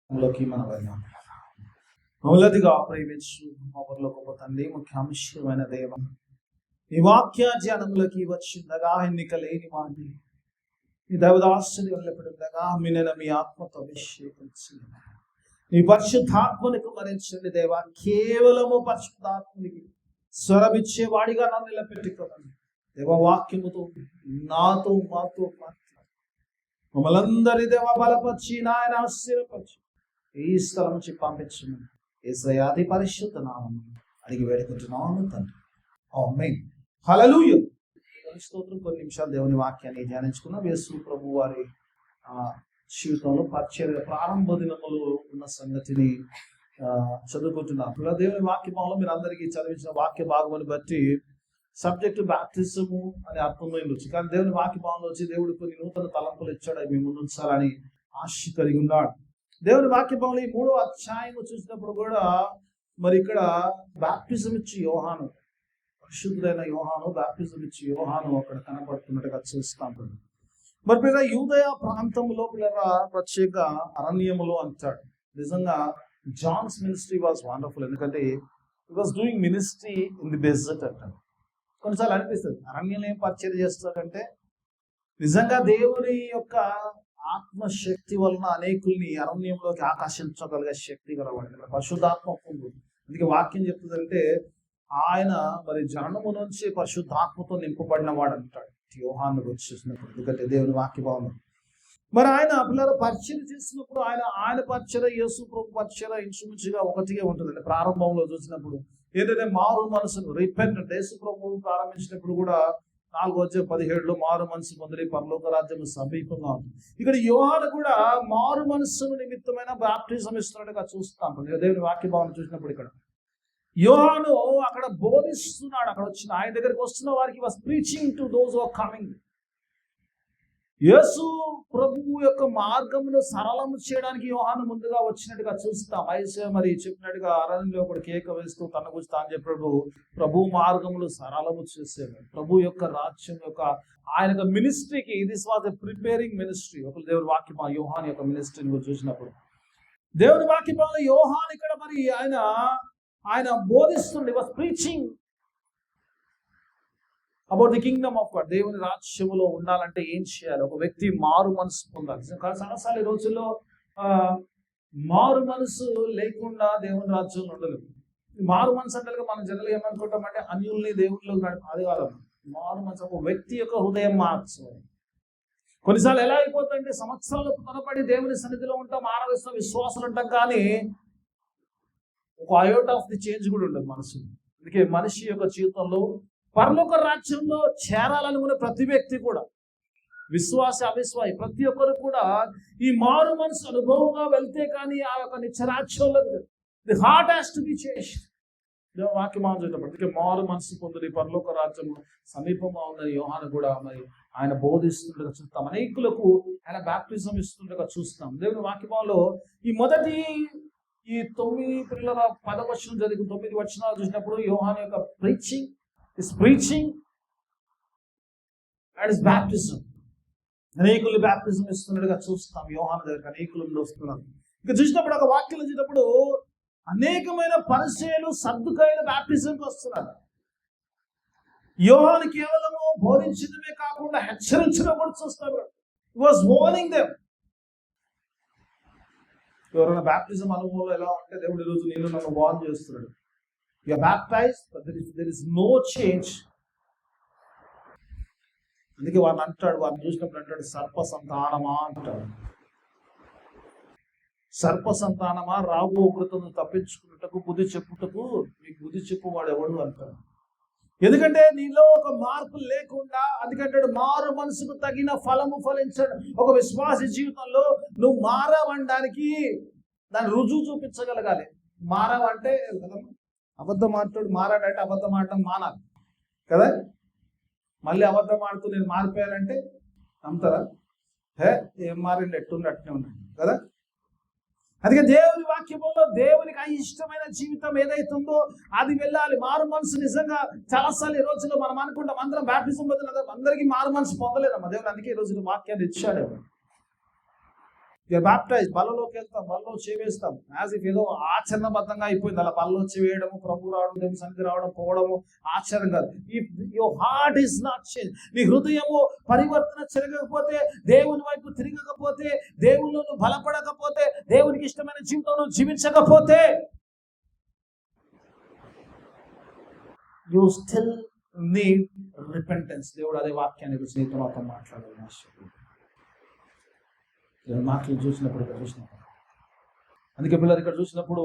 లోకి మనం వెళ్దాం. మొదటిగా ప్రేమించు మా పరలోకపు తండ్రి, ముఖ్యాంశమైన దేవం, ఈ వాక్య ధ్యానములకి వచ్చిండగా ఎన్నిక లేని మాది ఈ దైవదాసుని వెళ్ళబడిండగా మిన్న మీ ఆత్మతో అభిషేకించి ఈ పరిశుద్ధాత్మని కుమరించండి దేవా. కేవలము పరిశుద్ధాత్మనికి స్వరమిచ్చేవాడిగా నన్ను నిలబెట్టుకోమని దేవ. వాక్యముతో నాతో మాతో మమ్మల్ని అందరి దేవ బలపరిచి నాయన ఆశీర్వపరిచి ఈ స్థలం నుంచి పంపించమని యేసయ్య అతి పరిశుద్ధ నామమున అడిగి వేడుకుంటున్నాను తండ్రి. ఆమేన్. హల్లెలూయా. స్తోత్రం. కొన్ని నిమిషాలు దేవుని వాక్యాన్ని ధ్యానించుకున్నాం. యేసు ప్రభు వారి జీవితంలో పరిచర్య ప్రారంభ దినములు ఉన్న సంగతిని చదువుకుంటున్నాం. దేవుని వాక్య భాగంలో మీరు అందరికీ చదివించిన వాక్య భాగముని బట్టి సబ్జెక్టు బ్యాప్టిజము అని అర్థమైంది వచ్చి, కానీ దేవుని వాక్య భాగంలో వచ్చి దేవుడు కొన్ని నూతన తలంపులు ఇచ్చాడు, అవి మీ ముందు ఉంచాలని ఆశ కలిగి ఉన్నాడు. దేవుని వాక్య భాగంలో ఈ 3వ అధ్యాయం చూసినప్పుడు కూడా మరి ఇక్కడ బ్యాప్టిజం ఇచ్చి యోహాను, పరిశుద్ధుడైన యోహాను, బ్యాప్టిజం ఇచ్చి యోహాను అక్కడ కనబడుతున్నట్టుగా చూస్తాం. మరి పిల్లల యూదయ ప్రాంతంలో పిల్లల ప్రత్యేక అరణ్యములు అంటాడు. నిజంగా జాన్స్ మినిస్ట్రీ వాజ్ వండర్ఫుల్, ఎందుకంటే it was doing ministry in the dessert అంటాడు. కొన్నిసార్లు అనిపిస్తుంది అరణ్యంలో ఏం పరిచయం చేస్తాడంటే నిజంగా దేవుని యొక్క ఆత్మశక్తి వలన అనేకుల్ని అరణ్యంలోకి ఆకర్షించగలిగే శక్తి గలవాడు పరిశుద్ధాత్మ ఉంది. అందుకే వాక్యం చెప్తుందంటే ఆయన మరి జననము నుంచి పరిశుద్ధాత్మతో నింపబడిన వాడు అంటాడు యోహాను వచ్చేసినప్పుడు. ఎందుకంటే దేవుని వాక్య భావన మరి ఆయన పిల్లలు పరిచయం చేసినప్పుడు ఆయన పరిచయ యేసు ప్రభు పరిచయ ఇంచుమించుగా ఒకటిగా ఉంటుంది. ప్రారంభంలో చూసినప్పుడు ఏదైతే మారు మనసును రిపెంటెంట్ యేసు ప్రభు ప్రారంభించినప్పుడు కూడా 4:17 మారు మనసు పొంది పరలోక రాజ్యం సమీపంగా ఉంది. ఇక్కడ యోహాను కూడా మారు మనస్సును నిమిత్తమైన బాప్టిజం ఇస్తున్నట్టుగా చూస్తాం. దేవుని వాక్య భావన చూసినప్పుడు ఇక్కడ యోహాను అక్కడ బోధిస్తున్నాడు. అక్కడ వచ్చిన ఆయన దగ్గరికి వస్తున్న వారికి was preaching to those who are coming. Yesu ప్రభువు యొక్క మార్గమును సరళము చేయడానికి యోహాను ముందుగా వచ్చినట్టుగా చూస్తాం. అయితే మరి చెప్పినట్టుగా అరణ్యంలో ఒకటి కేక వేస్తూ తన గురించి తాను చెప్పినప్పుడు ప్రభు మార్గములు సరళము చేసేవాడు. ప్రభు యొక్క రాజ్యం యొక్క ఆయన యొక్క మినిస్ట్రీకి this was a preparing ministry. ఒక దేవుని వాక్యం యోహాను యొక్క మినిస్ట్రీని చూసినప్పుడు దేవుని వాక్యంలో యోహాను ఇక్కడ మరి ఆయన బోధిస్తుండే was preaching about the kingdom of God. దేవుని రాజ్యములో ఉండాలంటే ఏం చేయాలి? ఒక వ్యక్తి మారు మనసు పొందాలి. చాలాసార్లు ఈ రోజుల్లో మారు మనసు లేకుండా దేవుని రాజ్యంలో ఉండలేదు. మారు మనసు అంటే మనం జనరల్గా ఏమనుకుంటామంటే అన్యుల్ని దేవుళ్ళు అది కాదు. మారు మనసు ఒక వ్యక్తి యొక్క హృదయం మార్చాలి. కొన్నిసార్లు ఎలా అయిపోతుందంటే సంవత్సరాలు తరబడి దేవుని సన్నిధిలో ఉంటాం, ఆరాధిస్తాం, విశ్వాసాలు ఉంటాం, కానీ ఒక అయోట్ ఆఫ్ ది చేంజ్ కూడా ఉండదు మనసు. అందుకే మనిషి యొక్క జీవితంలో పరలోక రాజ్యంలో చేరాలనుకునే ప్రతి వ్యక్తి కూడా విశ్వాస అవిశ్వాసి ప్రతి ఒక్కరు కూడా ఈ మారు మనసు అనుభవంగా వెళ్తే కానీ ఆ యొక్క నిత్యరాజ్యంలో the heart has to be changed. వాక్యం చూసేటప్పుడు అందుకే మారు మనసు పొంది పరలోక రాజ్యం సమీపంగా ఉందని యోహాను కూడా మరి ఆయన బోధిస్తుండగా చూస్తాం. అనేకులకు ఆయన బ్యాప్టిజం ఇస్తుండగా చూస్తాం. దేవుని వాక్యంలో ఈ మొదటి ఈ 9 పిల్లల 10 వచనం జరిగిన 9 వచనాలు చూసినప్పుడు యోహాను యొక్క preaching and his baptism. అనేకులు బ్యాప్టిజం ఇస్తున్నట్టుగా చూస్తాం. యోహాను దగ్గరికి అనేకులు వస్తున్నారు. ఇక చూసినప్పుడు ఒక వాక్యం చూసినప్పుడు అనేకమైన పరిచయాలు సద్దుకాయలు బ్యాప్టిజంకి వస్తున్నారు. యోహాను కేవలము బోధించడమే కాకుండా హెచ్చరించడం కూడా చూస్తారు. He was warning them. ఎవరైనా బ్యాప్టిజం అనుభవంలో ఎలా ఉంటే దేవుడు ఈరోజు నేను నన్ను వార్న్ చేస్తున్నాడు. You are baptized, but there is no change. అందుకే వారిని చూసినప్పుడు అంటాడు సర్ప సంతానమా అంటాడు. సర్ప సంతానమా, రాబో ఉగ్రతను తప్పించుకున్నటకు బుద్ధి చెప్పుటకు మీకు బుద్ధి చెప్పువాడు ఎవడు అంటాడు. ఎందుకంటే నీలో ఒక మార్పు లేకుండా, అందుకంటాడు మారు మనసుకు తగిన ఫలము ఫలించడు. ఒక విశ్వాస జీవితంలో నువ్వు మారవడానికి దాని రుజువు చూపించగలగాలి. మారవంటే కదా, అబద్ధం మాట్లాడు మారాడంటే అబద్ధం ఆడటం మానాలి కదా. మళ్ళీ అబద్ధం ఆడుతూ నేను మారిపోయానంటే నమ్ముతారా? ఏం మారిండి, ఎట్టుంది అట్నే ఉన్నాడు కదా. అందుకే దేవుని వాక్యంలో దేవునికి ఇష్టమైన జీవితం ఏదైతుందో అది వెళ్ళాలి. మారు మనసు నిజంగా చాలాసార్లు ఈ రోజుల్లో మనం అనుకుంటాం అందరం బ్యాప్టిజం పొందిన అందరికీ మారు మనసు పొందలేదమ్మా దేవుడు. అందుకే ఈ రోజు వాక్యాన్ని ఇచ్చాడు. బ్యాప్టైజ్, బలలోకి వెళ్తాం, బలలో చేవేస్తాం. యాజ్ ఇఫ్ ఏదో ఆచరణబద్ధంగా అయిపోయింది. అలా బలలో చేవేయడము, ప్రభు రావడం, దేవుని సన్నిధి రావడం, పోవడము ఆచరణ కాదు. If your heart is not change, నీ హృదయము పరివర్తన జరగకపోతే, దేవుని వైపు తిరగకపోతే, దేవుళ్ళు బలపడకపోతే, దేవునికి ఇష్టమైన జీవితం జీవించకపోతే, యూ స్టిల్ నీడ్ రిపెంటెన్స్. దేవుడు అదే వాక్యాన్ని రుచి నీతో మాత్రం మాట్లాడాలి. మాటలు చూసినప్పుడు అందుకే పిల్లలు ఇక్కడ చూసినప్పుడు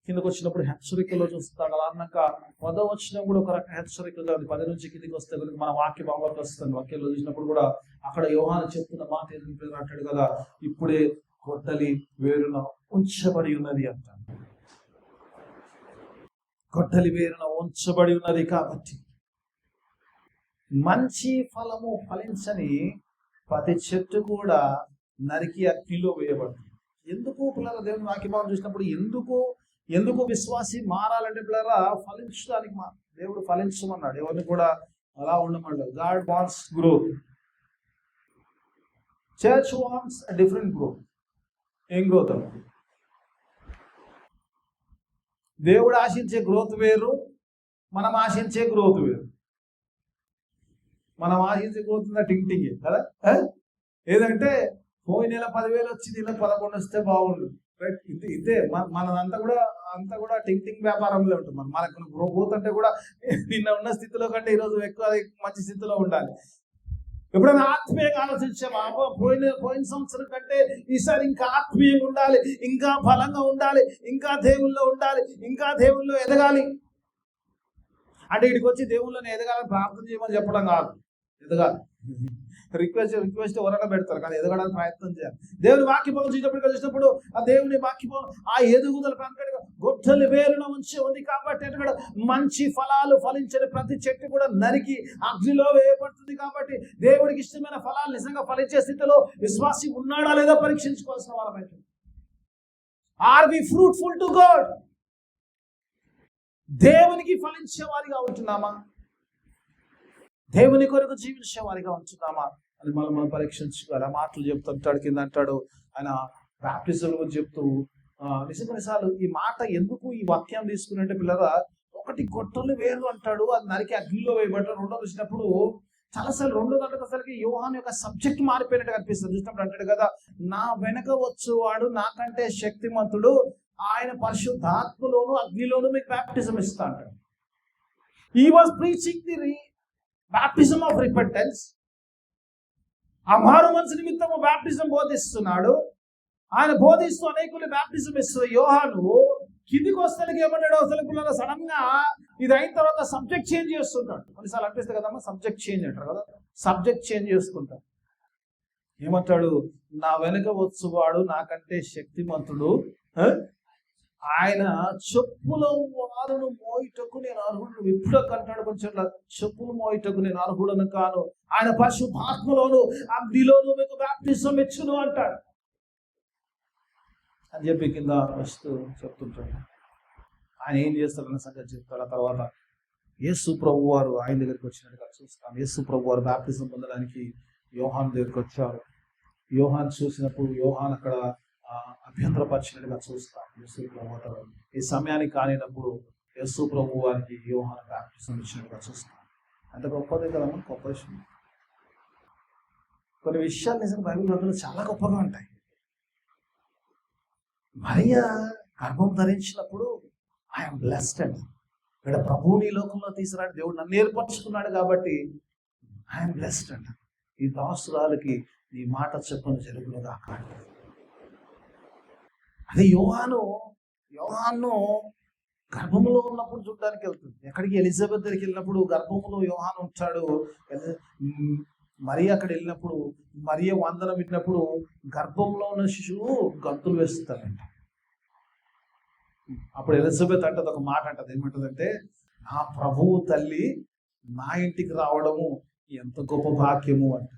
కిందకు వచ్చినప్పుడు హెచ్చరికలో చూస్తాడు. అలా అన్నాక 10వ వచనం కూడా ఒక రకం హెచ్చరికగా ఉంది. 10 నుంచి కిందికి వస్తే కనుక మన వాక్య భావంలోకి వస్తుంది. వాక్యంలో చూసినప్పుడు కూడా అక్కడ యోహాను చెప్తున్న మాట ఎందుకు అంటాడు కదా, ఇప్పుడే గొడ్డలి వేరున ఉంచబడి ఉన్నది అంటాడు. గొడ్డలి వేరున ఉంచబడి ఉన్నది కాబట్టి మంచి ఫలము ఫలించని ప్రతి చెట్టు కూడా నరికి అగ్నిలో వేయబడుతుంది. ఎందుకు పిల్లల దేవుని వాక్యభావం చూసినప్పుడు ఎందుకు విశ్వాసి మారాలంటే పిల్లరా ఫలించడానికి దేవుడు ఫలించమన్నాడు. ఎవరిని కూడా అలా ఉండమన్నాడు. God wants growth, church wants a different growth. ఏం గ్రోత్? దేవుడు ఆశించే గ్రోత్ వేరు, మనం ఆశించే గ్రోత్ వేరు. మనం ఆశించే గ్రోత్ టింగ్ కదా. ఏదంటే పోయిన నెల 10,000 వచ్చి నెల 11 వస్తే బాగుండు. రైట్, ఇదే మనదంతా కూడా టింగ్ వ్యాపారంలో ఉంటుంది. మనకు గ్రోత్ అంటే కూడా నిన్న ఉన్న స్థితిలో కంటే ఈరోజు ఎక్కువ మంచి స్థితిలో ఉండాలి. ఎప్పుడైనా ఆత్మీయంగా ఆలోచించామా? పోయిన సంవత్సరం కంటే ఈసారి ఇంకా ఆత్మీయంగా ఉండాలి, ఇంకా బలంగా ఉండాలి, ఇంకా దేవుల్లో ఉండాలి, ఇంకా దేవుల్లో ఎదగాలి. అంటే ఇక్కడికి వచ్చి దేవుళ్ళని ఎదగాలని ప్రార్థన చేయమని చెప్పడం కాదు, ఎదగాలి. రిక్వెస్ట్ ఎవరైనా పెడతారు, కానీ ఎదగడానికి ప్రయత్నం చేయాలి. దేవుని వాక్యభావం చూసినప్పుడు ఆ దేవుని వాక్యభావం ఆ ఎదుగుదల ప్రకారంగా గొడ్డలి వేరున ఉంచి ఉంది కాబట్టి అక్కడ మంచి ఫలాలు ఫలించని ప్రతి చెట్టు కూడా నరికి అగ్నిలో వేయబడుతుంది. కాబట్టి దేవుడికి ఇష్టమైన ఫలాలు నిజంగా ఫలించే స్థితిలో విశ్వాసి ఉన్నాడా లేదా పరీక్షించుకోవాల్సిన వారమైతే. Are we fruitful to God? దేవునికి ఫలించే వారిగా ఉంటున్నామా? దేవుని కొరకు జీవించే వారిగా ఉంచుతామా అని మనం పరీక్షించుకోవాలి. ఆ మాటలు చెప్తుంటాడు, కింద అంటాడు ఆయన బాప్టిజం గురించి చెప్తూ నిజాలు ఈ మాట ఎందుకు ఈ వాక్యం తీసుకున్నట్టే పిల్లరా, ఒకటి గొడ్డలి వేరు అంటాడు, అది నరికి అగ్నిలో వేయబడ్డాడు. రెండో చూసినప్పుడు చాలాసార్లు రెండో దాంట్లో అసలుకి యోహాను యొక్క సబ్జెక్ట్ మారిపోయినట్టు కనిపిస్తుంది. చూసినప్పుడు అంటాడు కదా, నా వెనక వచ్చేవాడు నాకంటే శక్తిమంతుడు, ఆయన పరిశుద్ధాత్మలోను అగ్నిలోను మీకు బాప్టిజం ఇస్తా అంటాడు. He was preaching the baptism of repentance. ఆ మారు మనసు నిమిత్తము బాప్టిజం బోధిస్తున్నాడు. ఆయన బోధిస్తూ అనేకులు బాప్టిజం ఇస్తూ యోహాను కిందికి వస్తే ఏమంటాడు అసలు సడన్ గా ఇది అయిన తర్వాత సబ్జెక్ట్ చేంజ్ చేస్తుంటాడు. కొన్నిసార్లు అనిపిస్తుంది కదమ్మా, సబ్జెక్ట్ చేంజ్ అంటారు కదా, సబ్జెక్ట్ చేంజ్ చేసుకుంటాడు. ఏమంటాడు, నా వెనుక వచ్చువాడు నాకంటే శక్తిమంతుడు, ఆయన చెప్పుల వారును మోయిటకు నేను అర్హుడు. విప్పుడకు అంటాడు కొంచెం, చెప్పులు మోయిటకు నేను అర్హుడను కాను, ఆయన పరిశుద్ధాత్మలోను అగ్నిలోను మీకు బాప్టిజం ఇచ్చును అంటాడు అని చెప్పి కింద వస్తూ చెప్తుంటాడు. ఆయన ఏం చేస్తాడన్న సంగతి చెప్తాడు. ఆ తర్వాత యేసు ప్రభు వారు ఆయన దగ్గరికి వచ్చినట్టుగా చూస్తాం. యేసు ప్రభు వారు బాప్టిజం పొందడానికి యోహాను దగ్గరికి వచ్చారు. యోహాను చూసినప్పుడు యోహాను అక్కడ అభ్యంతరపరిచినట్టుగా చూస్తాం. యేసు ప్రభు ఈ సమయానికి కానినప్పుడు యేసు ప్రభు వారికి యోహాను బాప్టిజం ఇచ్చినట్టుగా చూస్తాం. అంత గొప్పదే కదమ్మా, గొప్ప విషయం. కొన్ని విషయాలు నిజంగా బైబిల్ గ్రంథంలో చాలా గొప్పగా ఉంటాయి. మరియా గర్భం ధరించినప్పుడు ఐఎమ్ బ్లెస్డ్ అండి. ఇక్కడ ప్రభువుని ఈ లోకంలో తీసుకురాడు, దేవుడు నన్ను ఏర్పరచుకున్నాడు కాబట్టి ఐఎమ్ బ్లెస్డ్ అంట. ఈ దాసురాలకి నీ మాట చెప్పను జరుగునుగా కాదు. అది యోహాను గర్భంలో ఉన్నప్పుడు చూడడానికి వెళ్తుంది. ఎక్కడికి? ఎలిజబెత్ దగ్గరికి వెళ్ళినప్పుడు గర్భంలో యోహాను ఉంటాడు. మరియ అక్కడ వెళ్ళినప్పుడు మరియ వందనం పెట్టినప్పుడు గర్భంలో ఉన్న శిశువు గంతులు వేస్తాడంట. అప్పుడు ఎలిజబెత్ అంటది ఒక మాట, అంటది ఏమంటదంటే, నా ప్రభువు తల్లి నా ఇంటికి రావడము ఎంత గొప్ప భాగ్యము అంట.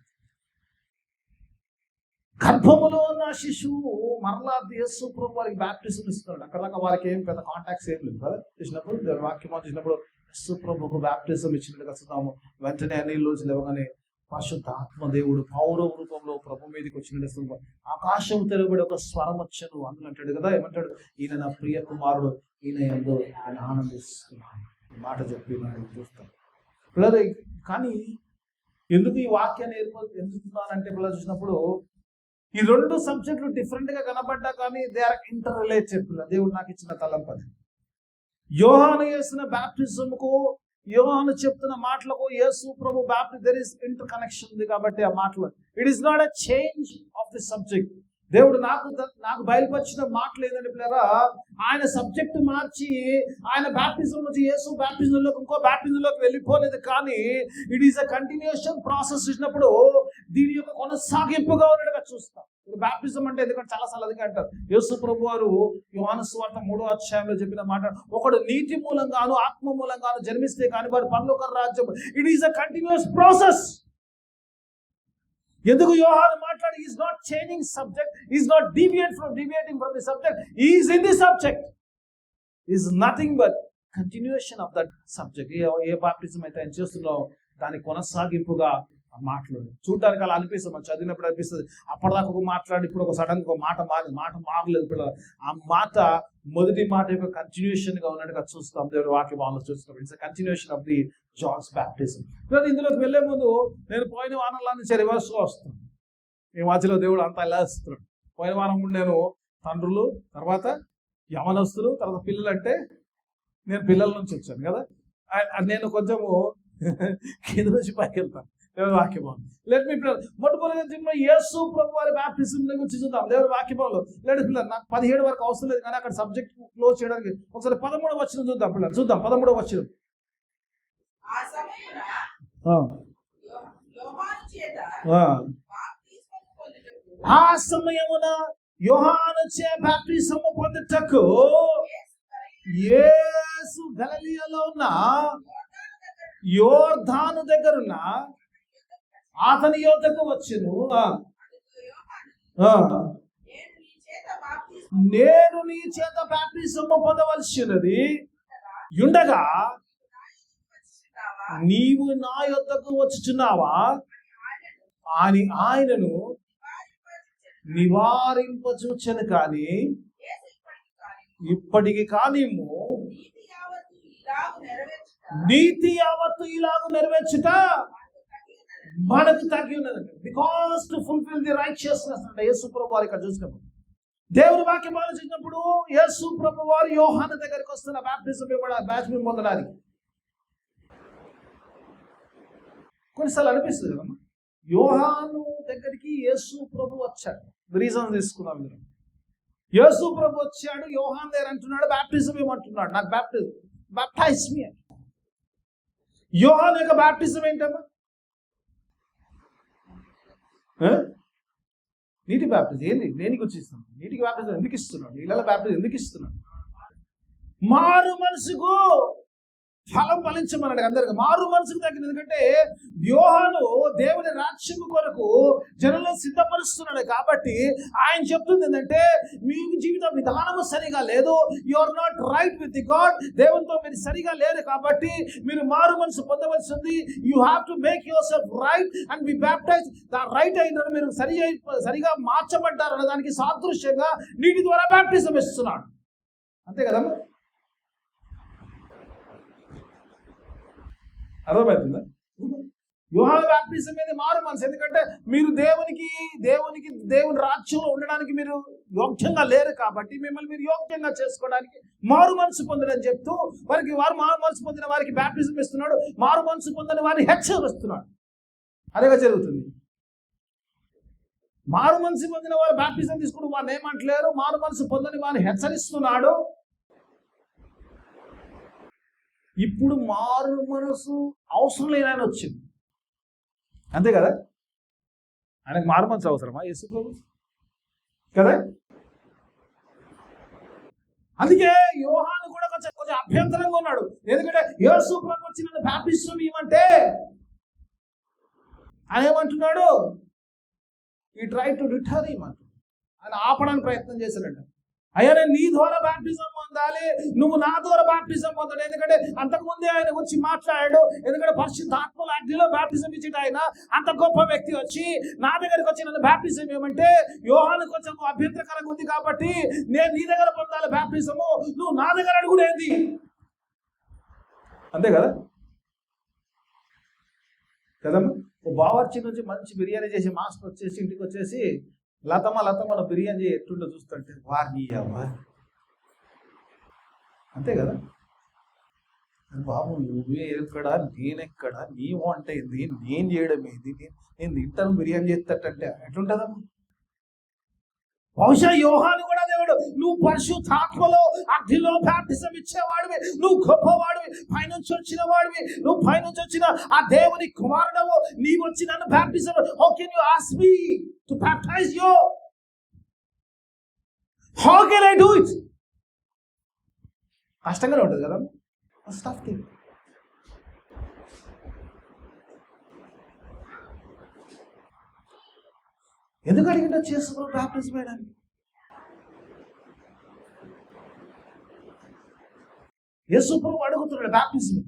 గర్భములో ఉన్న శిశువు మరలా యేసు ప్రభు వారికి బాప్టిజం ఇస్తున్నాడు. అక్కడ దాకా వారికి ఏం పెద్ద కాంటాక్ట్స్ ఏం లేదు కదా. చూసినప్పుడు వాక్యం చూసినప్పుడు యేసు ప్రభుకు బాప్టిజం ఇచ్చినట్టుగా చూద్దాము. వెంటనే నీళ్ళు లేవగానే పరిశుద్ధ ఆత్మదేవుడు పౌరవ రూపంలో ప్రభు మీదకి వచ్చిన ఆకాశం తెరబడి ఒక స్వరం వచ్చను అందులో అంటాడు కదా, ఏమంటాడు? ఈయన నా ప్రియ కుమారుడు, ఈయన ఎందు ఆయన ఆనందిస్తున్నాను. మాట చెప్పి మనం చూస్తాం పిల్లలు. కానీ ఎందుకు ఈ వాక్యాన్ని ఎందుకున్నానంటే పిల్లలు చూసినప్పుడు ఈ రెండు సబ్జెక్టులు డిఫరెంట్ గా కనబడ్డా కానీ దే ఆర్ ఇంటర్ రిలేటెడ్. దేవుడు నాకు ఇచ్చిన తలంపది. యోహాను చేసిన బ్యాప్టిజంకు, యోహాను చెప్తున్న మాటలకు యేసు ప్రభు baptism there is interconnection ఉంది. కాబట్టి ఆ మాటలు it is not a change of the subject. దేవుడు నాకు బయలుపరిచిన మాటలు ఏంటంటే పిల్లరా, ఆయన సబ్జెక్ట్ మార్చి ఆయన బ్యాప్టిజం నుంచి యేసు బ్యాప్టిజంలోకి ఇంకో బ్యాప్టిజంలోకి వెళ్ళిపోలేదు. కానీ it is a continuation process చూసినప్పుడు దీని యొక్క కొనసాగింపుగా ఉన్నట్టుగా చూస్తాం. బ్యాప్టిజం అంటే ఎందుకంటే చాలాసార్లు అదిగా అంటారు. యేసు ప్రభు వారు యోహాను సువార్త 3వ అధ్యాయంలో చెప్పిన మాట, ఒకడు నీటి మూలంగాను ఆత్మ మూలంగాను జన్మిస్తే కానీ వాడు పరలోక రాజ్యం. It is a continuous process. ఎందుకు యోహాను మాట్లాడి is not changing subject, is not deviating from the subject, is in the subject, is nothing but continuation of that subject. A baptism అయితే ఆయన చేస్తున్నావు దాని కొనసాగింపుగా ఆ మాటలు చూడడానికి అలా అనిపిస్తుంది. మనం చదివినప్పుడు అనిపిస్తుంది అప్పటిదాకా ఒక మాట్లాడి ఇప్పుడు ఒక సడన్ ఒక మాట మారలేదు పిల్లలు. ఆ మాట మొదటి మాట యొక్క కంటిన్యూషన్ గా ఉన్నట్టుగా చూస్తాం. దేవుడి వాక్య భావంలో చూస్తాం. It's continuation of the John's baptism. ఇందులోకి వెళ్లే ముందు నేను పోయిన వారంలో నుంచి రివర్స్ గా వస్తాను. ఈ మధ్యలో దేవుడు అంతా ఎలా ఇస్తున్నాడు. పోయిన వారం నేను తండ్రులు, తర్వాత యవనస్తులు, తర్వాత పిల్లలు అంటే నేను పిల్లల నుంచి వచ్చాను కదా. నేను కొంచెము కింద నుంచి పైకి వెళ్తాను. దేవుడి వాక్యభావం లెట్ మీ మొట్టమొదటి యేసు ప్రభు వారి బ్యాప్టిజం గురించి చూద్దాం. దేవుడి వాక్యభావంలో లేదు పిల్లలు, నాకు 17 వరకు అవసరం లేదు కానీ అక్కడ సబ్జెక్ట్ క్లోజ్ చేయడానికి ఒకసారి 13వ వచనం చూద్దాం పిల్లలు. చూద్దాం 13వ వచనం. ఆ సమయమున యోహాను చే బాప్టిజము పొందుటకు యేసు గలిలయలో ఉన్న యోర్దాను దగ్గరున్న అతని యొద్దకు వచ్చెను. నేను నీ చేత బాప్టిజము పొందవలసినది ఉండగా నీవు నా యొద్దకు వచ్చుచున్నావా అని ఆయనను నివారింపచూచను. కానీ ఇప్పటికి కానిము నీతి యావత్తు ఇలాగ నెరవేర్చుట మనకు తగ్గి ఉన్నదంట. Because to fulfil the righteousness అంటే యేసు ప్రభు వారు ఇక్కడ చూసినప్పుడు దేవుని వాక్యం ఆలోచించినప్పుడు యేసు ప్రభు వారు యోహాను దగ్గరికి వస్తున్న బ్యాప్టిజం పొందడానికి కొన్నిసార్లు అనిపిస్తుంది కదమ్మా, యోహాను దగ్గరికి యేసు ప్రభు వచ్చాడు. రీజన్ తీసుకున్నాం మీరు. యేసు ప్రభు వచ్చాడు, యోహాను దగ్గర అంటున్నాడు బ్యాప్టిజం ఏమంటున్నాడు, నాకు బ్యాప్టైజ్ మీ. యోహాను యొక్క బ్యాప్టిజం ఏంటమ్మా? నీటి బ్యాప్టిజం. ఏంటి? దేనికి వచ్చి ఇస్తున్నాడు? నీటికి బ్యాప్టిజం ఎందుకు ఇస్తున్నాడు? నీళ్ళ బ్యాప్టిజం ఎందుకు ఇస్తున్నాడు? మారు మనసుకు ఫలం ఫలించమన్నాడు అందరికి. మారు మనసుకు తగ్గింది. ఎందుకంటే యోహాను దేవుని రాజ్యము కొరకు జనులను సిద్ధపరుస్తున్నాడు. కాబట్టి ఆయన చెప్తుంది ఏంటంటే మీ జీవిత విధానము సరిగా లేదు, you are not right with the God. దేవునితో మీరు సరిగా లేరు కాబట్టి మీరు మారు మనసు పొందవలసింది. You have to make yourself right and be baptize. Right అయిన మీరు సరిగా మార్చబడ్డారు అన్న దానికి సాదృశ్యంగా నీటి ద్వారా బ్యాప్టిజం ఇస్తున్నాడు. అంతే కదమ్మా? అర్థమవుతుందా? యోహాను బ్యాప్టిజం మీద మారు మనసు. ఎందుకంటే మీరు దేవుని రాజ్యంలో ఉండడానికి మీరు యోగ్యంగా లేరు కాబట్టి మిమ్మల్ని మీరు యోగ్యంగా చేసుకోవడానికి మారు మనసు పొందడని చెప్తూ వారు మారు మనసు పొందిన వారికి బ్యాప్టిజం ఇస్తున్నాడు, మారు మనసు పొందని వారిని హెచ్చరిస్తున్నాడు. అదేగా జరుగుతుంది. మారు మనసు పొందిన వారు బ్యాప్టిజం తీసుకుని వారిని ఏమంటలేరు, మారు మనసు పొందని వారిని హెచ్చరిస్తున్నాడు. ఇప్పుడు మారు మనసు అవసరం లేని ఆయన వచ్చింది. అంతే కదా? ఆయనకు మారు మనసు అవసరమా యేసు ప్రభు కదా? అందుకే యోహాను కూడా కొంచెం అభ్యంతరంగా ఉన్నాడు. ఎందుకంటే యేసు ప్రభు వచ్చి నన్ను బ్యాప్టిజం ఇవ్వమంటే ఆయన ఏమంటున్నాడు, ఈ ట్రై టు డిటర్ ఇవ్వమంటు ఆయన ఆపడానికి ప్రయత్నం చేశాడంట. అయ్యా నేను నీ ద్వారా బాప్టిజం పొందాలి, నువ్వు నా ద్వారా బాప్టిజం పొందాడు. ఎందుకంటే అంతకుముందే ఆయన వచ్చి మాట్లాడాడు. ఎందుకంటే పరిశుద్ధాత్మల అగ్నిలో బాప్టిజం ఇచ్చేట ఆయన అంత గొప్ప వ్యక్తి వచ్చి నా దగ్గరికి వచ్చి నన్ను బాప్టిజం ఏమంటే యోహాను కొంచెం అభ్యంతరకరంగా ఉంది కాబట్టి నేను నీ దగ్గర పొందాలి బాప్టిజము, నువ్వు నా దగ్గర అడుగుడేంది? అంతే కదా కదమ్మా. ఓ బావర్చి నుంచి మంచి బిర్యానీ చేసి మాస్టర్ వచ్చేసి ఇంటికి వచ్చేసి లతమ్మ బిర్యానీ ఎట్టుండో చూస్తుంటే వారిని అవ్వ, అంతే కదా. బాబు నువ్వే ఎక్కడ నేనెక్కడ, నీ వంట ఏంది, నేను చేయడం ఏంది, నేను తింటాను బిర్యానీ చేస్తాడంటే ఎట్లుంటుందమ్మా? బహుశా యోహాను కూడా దేవుడు నువ్వు పరిశుద్ధాత్మలో అగ్నిలో బాప్టిజం ఇచ్చేవాడివి, నువ్వు గొప్పవాడివి, పైనుంచి వచ్చిన వాడివి, నువ్వు పైనుంచి వచ్చిన ఆ దేవుని కుమారుడవు, నీవు వచ్చి నన్ను baptism, how can you ask me to baptise you? How can I do it? కష్టంగానే ఉంటుంది కదా, ఫస్ట్ ఆఫ్ థింగ్. ఎందుకు అడిగిందో చేసుకున్నాం బాప్టిజం వేయడానికి? యేసు ప్రభు అడుగుతున్నాడు baptism,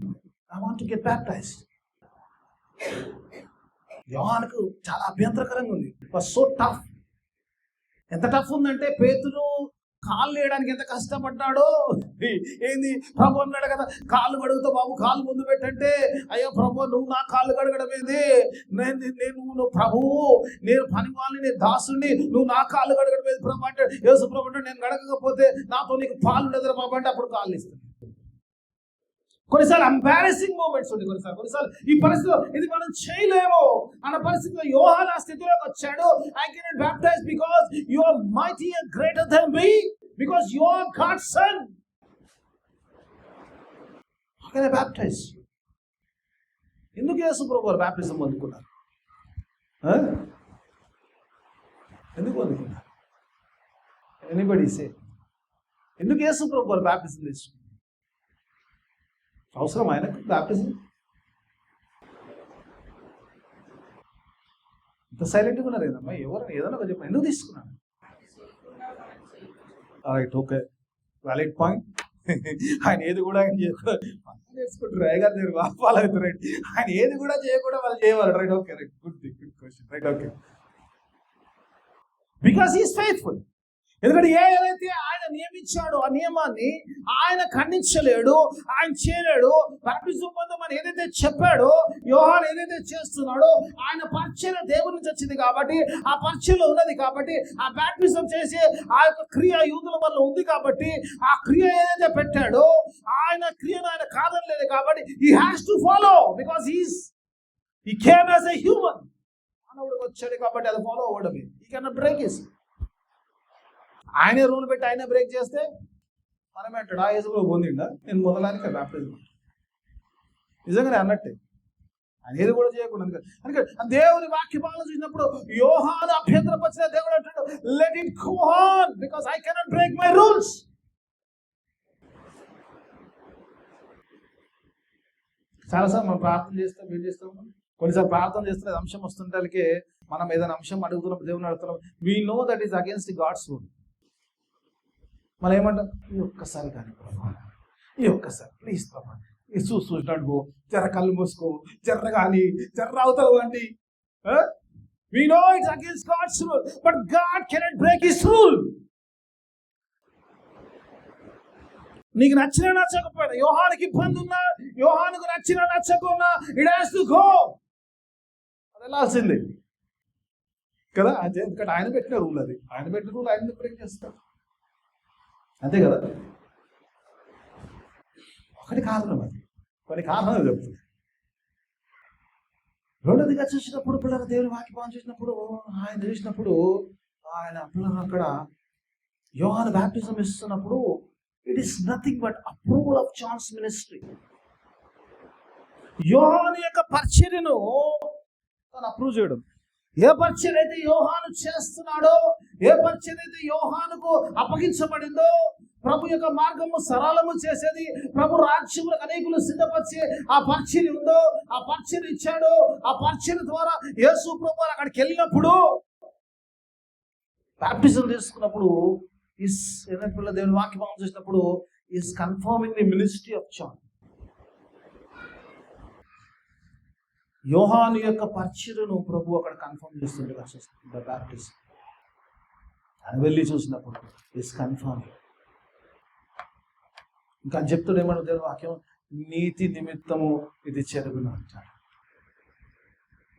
I want to get baptized. యోహానుకు చాలా అభ్యంతరకరంగా ఉంది. It was so tough. ఎంత టఫ్ ఉందంటే పేతురు కాళ్ళు వేయడానికి ఎంత కష్టపడ్డాడో. ఏంది ప్రభు అన్నాడు కదా, కాళ్ళు కడుగుతా బాబు, కాళ్ళు ముందు పెట్టంటే అయ్యో ప్రభు నువ్వు నా కాళ్ళు కడగడం ఏంది, నువ్వు ప్రభువు, నేను పని వాళ్ళని, నేను దాసుని, నువ్వు నా కాళ్ళు కడగడం ఏది ప్రభు అంటే, యేసు ప్రభు అంటే నేను గడగకపోతే నాతో నీకు పాలు ఉండదు బాబు అంటే అప్పుడు కాళ్ళు ఇస్తాను. కొన్నిసార్లు ఎంబారెసింగ్ మూమెంట్స్ ఉంది, కొన్నిసార్లు ఈ పరిస్థితిలో ఇది మనం చేయలేము అన్న పరిస్థితిలో యోహాను ఆ స్థితిలోకి వచ్చాడు. I cannot baptise because you are mighty and greater than me, because you are God's son. How can I baptise? ఎందుకు యేసు ప్రభు వారు బాప్టిజం పొందుకున్నారు? ఎందుకు పొందుకున్నారు? ఎనీబడీ సే? ఎందుకు యేసు ప్రభు వారు బాప్టిజం తీసుకున్నారు? అవసరం ఆయనకు బాప్టిజం? ఇంత సైలెంట్గా ఉన్నారు ఏదమ్మా, ఎవరైనా ఏదైనా ఒక చెప్పండి, ఎందుకు తీసుకున్నాను? Right, okay, valid point. ఆయన ఏది కూడా ఆయన చేయకూడదు నేర్చుకుంటారు, అయ్యగారు నేను ఫాలో అవుతారు. రైట్, ఆయన ఏది కూడా చేయకుండా వాళ్ళు చేయవాలి. Right, okay, right, good question. Right, okay, because he is faithful. ఎందుకంటే ఏదైతే ఆయన నియమించాడో ఆ నియమాన్ని ఆయన ఖండించలేడు, ఆయన చేయలేడు. బాప్టిజం పొందమని ఏదైతే చెప్పాడో, యోహాను ఏదైతే చేస్తున్నాడో, ఆయన పరిచర్య దేవుడి నుంచి వచ్చింది కాబట్టి, ఆ పరిచర్యలో ఉన్నది కాబట్టి, ఆ బాప్టిజం చేసి ఆ యొక్క క్రియ యూదుల వల్ల ఉంది కాబట్టి, ఆ క్రియ ఏదైతే పెట్టాడో ఆయన క్రియను ఆయన కాదనలేదు కాబట్టి he has to follow because he came as a human. మానవుడికి వచ్చాడు కాబట్టి అది ఫాలో అవ్వడమే. he cannot break it. ఆయనే రూల్ పెట్టి ఆయనే బ్రేక్ చేస్తే మనమే అంటాడు ఆ ఏజ్లో పొందిండా నేను మొదలానికి బాప్టిజం. నిజంగానే అన్నట్టే ఆయన ఏది కూడా చేయకుండా. అందుకే దేవుని వాక్య భాగం చూసినప్పుడు యోహాను అభ్యంతరపరిచిన దేవుడు అంటాడు let it go on because I cannot break my rules. చాలాసార్లు మనం ప్రార్థన చేస్తాం, ఏం చేస్తాం, కొన్నిసార్లు ప్రార్థన చేస్తున్న అంశం వస్తుంటే మనం ఏదైనా అంశం అడుగుతున్నాం, దేవుని అడుగుతున్నాం, we know that is against God's rule. మనం ఏమంటాం, ఈ ఒక్కసారి కానీ ప్రభా, ఈ ఒక్కసారి ప్లీజ్ ప్రభా, ఈ చూసినట్టు జర్ర కళ్ళు మూసుకో, జర్ర కానీ జర్ర అవుతావు అండి. We know it's against God's rule, but God cannot break His rule. నీకు నచ్చిన నచ్చకపోయినా, యోహానుకి ఇబ్బంది ఉన్నా, యోహానుకు నచ్చిన నచ్చకున్నా, it has to go. అది వెళ్ళాల్సిందే కదా. ఎందుకంటే ఆయన పెట్టిన రూల్ అది, ఆయన పెట్టిన రూల్ ఆయన బ్రేక్ చేస్తాడు, అంతే కదా. ఒకటి కారణం, అది కొన్ని కారణాలు చెప్తుంది. రెండోదిగా చూసినప్పుడు పిల్లలు దేవుని వాక్యం చూసినప్పుడు, ఆయన చూసినప్పుడు ఆయన పిల్లలు అక్కడ యోహాను బాప్టిజం ఇస్తున్నప్పుడు it is nothing but approval of John's ministry. Yohanu యొక్క పరిచర్యను తను అప్రూవ్ చేయడం. ఏ పరిచర్య అయితే యోహాను చేస్తున్నాడో, ఏ పరిచర్య అయితే యోహానుకు అప్పగించబడిందో, ప్రభు యొక్క మార్గము సరళము చేసేది, ప్రభు రాజ్యములకు అనేకులు సిద్ధపరిచి ఆ పరిచర్య ఉందో, ఆ పరిచర్య ఇచ్చాడో, ఆ పరిచర్య ద్వారా యేసు ప్రభు అక్కడికి వెళ్ళినప్పుడు బాప్టిజం తీసుకున్నప్పుడు ఈస్ ఏదైనా దేవుని వాక్యం చూసినప్పుడు is confirming the ministry of John. Yohanu యొక్క పరిచర్యను ప్రభు అక్కడ కన్ఫర్మ్ చేస్తుండగా చూస్తుంది బ్యాప్టిజం. అని వెళ్ళి చూసినప్పుడు ఈస్ కన్ఫర్మ్. ఇంకా చెప్తాడు ఏమన్నా దేవుని వాక్యం, నీతి నిమిత్తము ఇది చెరుగును అంటాడు.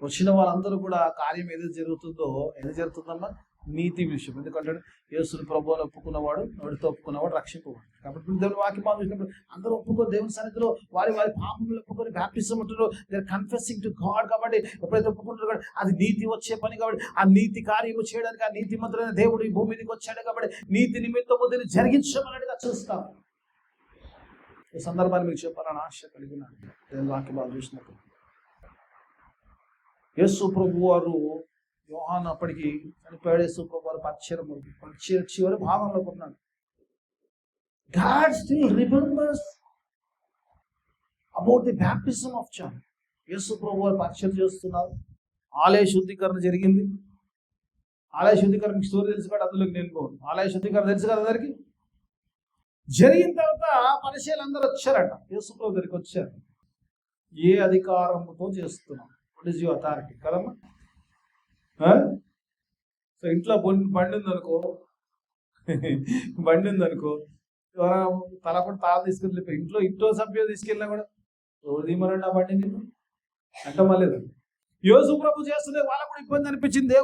వచ్చిన వాళ్ళందరూ కూడా కార్యం ఏది జరుగుతుందమ్మా, నీతి విషయం. ఎందుకంటే యేసుని ప్రభువుని ఒప్పుకున్నవాడు, ఎవరితో ఒప్పుకున్నవాడు రక్షింపవాడు. కాబట్టి దేవుని వాక్యం చూసినప్పుడు అందరూ ఒప్పుకొని దేవుని సన్నిధిలో వారి పాపములు ఒప్పుకొని బ్యాప్టిజం ఉంటున్నారు. They are confessing to God. కాబట్టి ఎప్పుడైతే ఒప్పుకుంటారో అది నీతి వచ్చే పని. కాబట్టి ఆ నీతి కార్యము చేయడానికి ఆ నీతి మంత్రులైన దేవుడు ఈ భూమి మీదకి వచ్చాడు. కాబట్టి నీతి నిమిత్తము దీన్ని జరిగించమన్నట్టుగా చూస్తాం. ఈ సందర్భాన్ని మీకు చెప్పాలని ఆశ కలిగినాను. దేవుని వాక్యం చూసినప్పుడు యేసు ప్రభు వారు యోహాను అప్పటికి చనిపోయాడు. యేసు ప్రభు వారు పరిచయ చివరి భాగంలో ఉన్నాడు. God still remembers about the baptism of John. యేసు ప్రభు వారు పరిచయం చేస్తున్నారు. ఆలయ శుద్ధీకరణ జరిగింది. ఆలయ శుద్ధీకరణ స్టోరీ తెలుసు కాబట్టి అందులోకి నేను పోను. ఆలయ శుద్ధీకరణ తెలుసు కదా అందరికి. జరిగిన తర్వాత పరిచయాలందరూ వచ్చారట. యేసు ప్రభు దగ్గరికి వచ్చారు. ఏ అధికారంతో చేస్తున్నాం? వాట్ ఈస్ యువర్ అథారిటీ కదమ్మా? సో ఇంట్లో బండి ఉందనుకో ఎవరైనా తలపడి తాళ తీసుకుని ఇంట్లో సభ్యులు తీసుకెళ్ళినా కూడా ఎవరు తీమనండి ఆ బండిని అంటమలేదు. యేసు ప్రభు చేస్తుంటే వాళ్ళకు కూడా ఇబ్బంది అనిపించింది.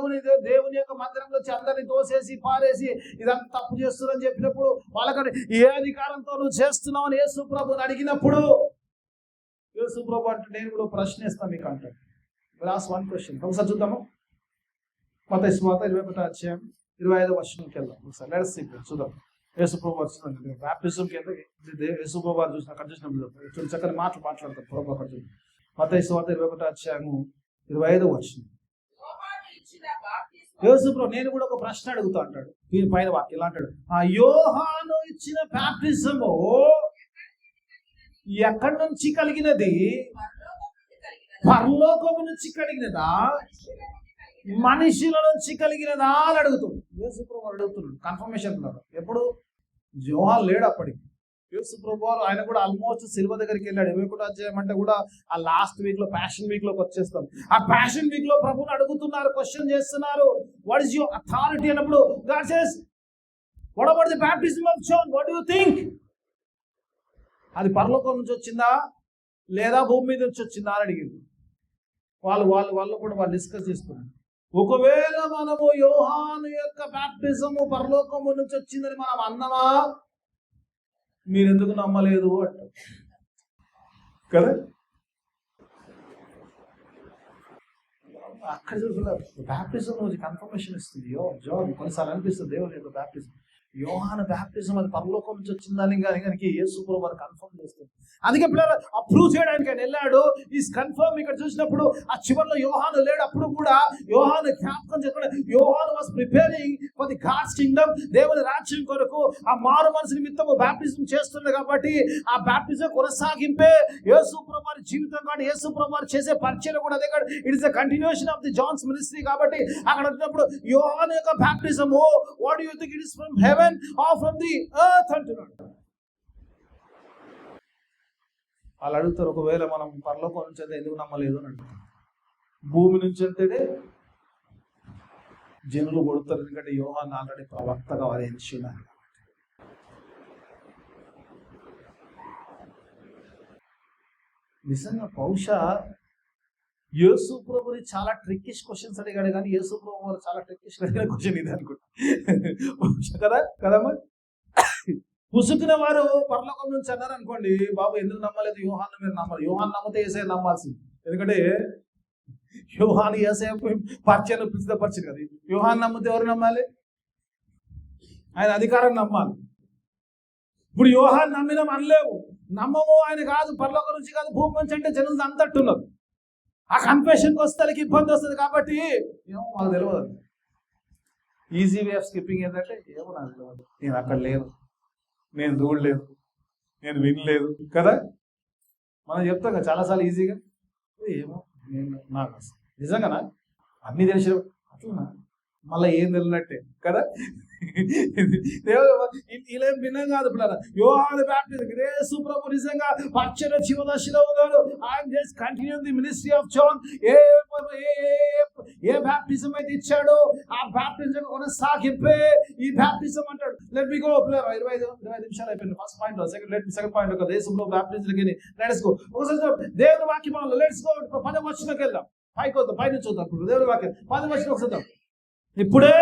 దేవుని యొక్క మందిరంలో అందరినీ తోసేసి పారేసి ఇదంతా తప్పు చేస్తున్నారని చెప్పినప్పుడు వాళ్ళకంటే ఏ అధికారంతో నువ్వు చేస్తున్నావు అని యేసు ప్రభుని అడిగినప్పుడు యేసు ప్రభు అంటే నేను కూడా ప్రశ్నిస్తాను మీకు అంటాడు. లాస్ట్ వన్ క్వశ్చన్ ఒకసారి చూద్దాము. మత్తయి సువార్త 21వ అధ్యాయం 25వ వచనంకి వెళ్దాం. ఒకసారి లెట్స్ సీ చూద్దాం. యేసు ప్రభు వచ్చింది బ్యాప్టిజం కింద యేసు ప్రభు చూసిన అక్కడ చూసినప్పుడు చక్కని మాట్లాడతారు ప్రభు అక్కడ చూసి. మత్తయి సువార్త 21వ అధ్యాయము 25వ వచనం. యేసు ప్రభు నేను కూడా ఒక ప్రశ్న అడుగుతా అంటాడు. దీని పైన వాక్యం ఇలా అంటాడు, ఆ యోహాను ఇచ్చిన బ్యాప్టిజము ఎక్కడి నుంచి కలిగినది? పరలోకము నుంచి కలిగినదా, మనుషుల నుంచి కలిగినదా అని అడుగుతుంది. యేసు ప్రభు అడుగుతున్నాడు కన్ఫర్మేషన్. ఎప్పుడు యోహాను లేడు అప్పటికి. యేసు ప్రభు ఆయన కూడా ఆల్మోస్ట్ సిలువ దగ్గరికి వెళ్ళాడు. 21వ అధ్యాయం అంటే కూడా ఆ లాస్ట్ వీక్ లో ప్యాషన్ వీక్ లోకి వచ్చేస్తాం. ఆ ప్యాషన్ వీక్ లో ప్రభుని అడుగుతున్నారు, క్వశ్చన్ చేస్తున్నారు. వాట్ ఈస్ యువర్ అథారిటీ అన్నప్పుడు God says what about the baptism of John, what do you think? అది పరలోకం నుంచి వచ్చిందా లేదా భూమి మీద నుంచి వచ్చిందా అని అడిగింది. వాళ్ళు కూడా వాళ్ళు డిస్కస్ చేసుకున్నారు. ఒకవేళ మనము యోహాను యొక్క బ్యాప్టిజము పరలోకము నుంచి వచ్చిందని మనం అన్నమా, మీరెందుకు నమ్మలేదు అంటారు కదా. అక్కడ చూస్తున్నారు బ్యాప్టిజం రోజు కన్ఫర్మేషన్ ఇస్తుంది. జాన్ కొన్నిసార్లు అనిపిస్తుంది దేవుని యొక్క బ్యాప్టిజం, యోహాను బ్యాప్టిజం అది పరలోకం నుంచి వచ్చిందని కానీ యేసు ప్రభు వారు కన్ఫర్మ్ చేస్తుంది. అందుకే పిల్లలు అప్రూవ్ చేయడానికి ఆయన వెళ్ళాడు. Is confirm. ఇక్కడ చూసినప్పుడు ఆ చివరిలో యోహాను లేడు. అప్పుడు కూడా యోహాను జ్ఞాపకం చెప్పాడు. Yohanu was preparing for the God's kingdom, దేవుని రాజ్యం కొరకు ఆ మారు మనసు నిమిత్తము బ్యాప్టిజం చేస్తుంది. కాబట్టి ఆ బ్యాప్టిజం కొనసాగింపే యేసు ప్రభు వారి జీవితం. కానీ యేసు ప్రభు వారు చేసే పరిచయం కూడా అదే. It is the continuation of the John's ministry. కాబట్టి అక్కడ వచ్చినప్పుడు యోహాను యొక్క baptism what do you think it is from heaven or from the earth అంటున్నాడు. వాళ్ళు అడుగుతారు ఒకవేళ మనం పరలోకం నుంచి అయితే ఎందుకు నమ్మలేదు అని అడుగుతారు. భూమి నుంచి అంతేనే జనులు కొడుతారు. ఎందుకంటే యోహాను ఆల్రెడీ ప్రవక్తగా వారు ఎంచున్నారు. నిజంగా బహుశా యేసు ప్రభుని చాలా ట్రిక్కిష్ క్వశ్చన్స్ అడిగాడు. కానీ యేసు ప్రభు వారు చాలా ట్రిక్కిష్ అడిగిన క్వశ్చన్ ఇది అనుకుంటా కదమ్మా. పుసుకున్న వారు పరలోకం నుంచి అన్నారు అనుకోండి, బాబు ఎందుకు నమ్మలేదు యోహాను? మీరు నమ్మాలి. యోహాను నమ్మితే యేసయ్య నమ్మాల్సింది. ఎందుకంటే యోహాను యేసయ్య పరిచయం పిచ్చితపరిచింది కదా. యోహాను నమ్మితే ఎవరు నమ్మాలి? ఆయన అధికారం నమ్మాలి. ఇప్పుడు యోహాను నమ్మినాం అనలేవు, నమ్మము. ఆయన కాదు పరలోకం నుంచి కాదు భూమి నుంచి అంటే జనులు అంతట్టున్నారు. ఆ కన్ఫెషన్కి వస్తే ఇబ్బంది వస్తుంది. కాబట్టి ఏమో మాకు తెలియదు. ఈజీ వే ఆఫ్ స్కిప్పింగ్ ఏంటంటే ఏమో నాకు తెలియదు, నేను అక్కడ లేను, నేను చూడలేదు, నేను వినలేదు కదా. మనం చెప్తాం కదా చాలాసార్లు ఈజీగా, ఏమో నేను నాకు నిజంగానా అన్నీ తెలిసిన అట్లా మళ్ళీ ఏం తెలియనట్టే కదా. దేవుడు ఇలా భిన్నం కాదు పిల్లల. యోహాను బాప్టిజం యేసు ప్రభు నిజంగా పచ్చని జీవదశలో ఉన్నాడు. ఆయన just continue the ministry of John. ఏ బాప్టిజం అయితే ఇచ్చాడో ఆ బాప్టిజం కొనసాగింపే ఈ బాప్టిజం అంటాడు. లెట్ మీ గో పిల్లల. 25 నిమిషాలు అయిపోయింది. ఫస్ట్ పాయింట్ సెకండ్ పాయింట్ ఒక దేశంలో బాప్టిజంకి లెట్స్ గో. ఒకసారి దేవుని వాక్యం లెట్స్ గో 10వ వచనంకి వెళ్దాం. పైకి వద్దాం, పై నుంచి వద్దాం. ఇప్పుడు దేవుని వాక్యం 10వ వచనం ఒకసారి. ఇప్పుడే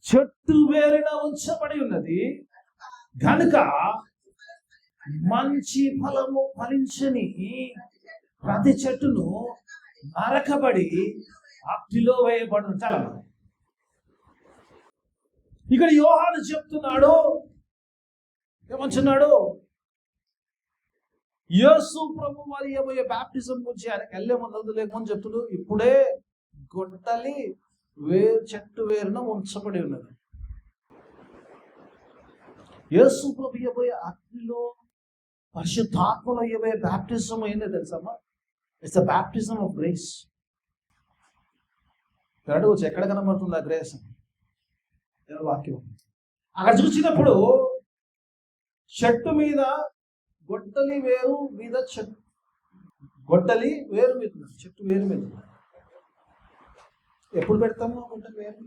చెట్టు వేరున ఉంచబడి ఉన్నది గనుక మంచి ఫలము ఫలించని ప్రతి చెట్టును నరకబడి అగ్నిలో వేయబడును. చాలా ఇక్కడ యోహాను చెప్తున్నాడు, ఏమంటున్నాడు? యేసు ప్రభు వారి ఏమయ్యే బాప్టిజం గురించి ఆయనకు వెళ్ళే ముందు లేకమని చెప్తున్నాడు. ఇప్పుడే గొడ్డలి చెట్టు వేరున ఉంచబడి ఉన్నది. యేసు ప్రభు ఇవ్వబోయే అగ్నిలో పరిశుద్ధాత్మలో ఇవ్వబోయే బాప్టిజం ఏంటో తెలుసమ్మా? It's the baptism of grace. అడగచ్చు ఎక్కడ కనబడుతుంది ఆ గ్రేస్? వాక్యం అక్కడ చూసినప్పుడు చెట్టు మీద గొడ్డలి వేరు మీద గొడ్డలి వేరు మీద చెట్టు వేరు మీద. ఎప్పుడు పెడతాము గొడ్డలి వేరు?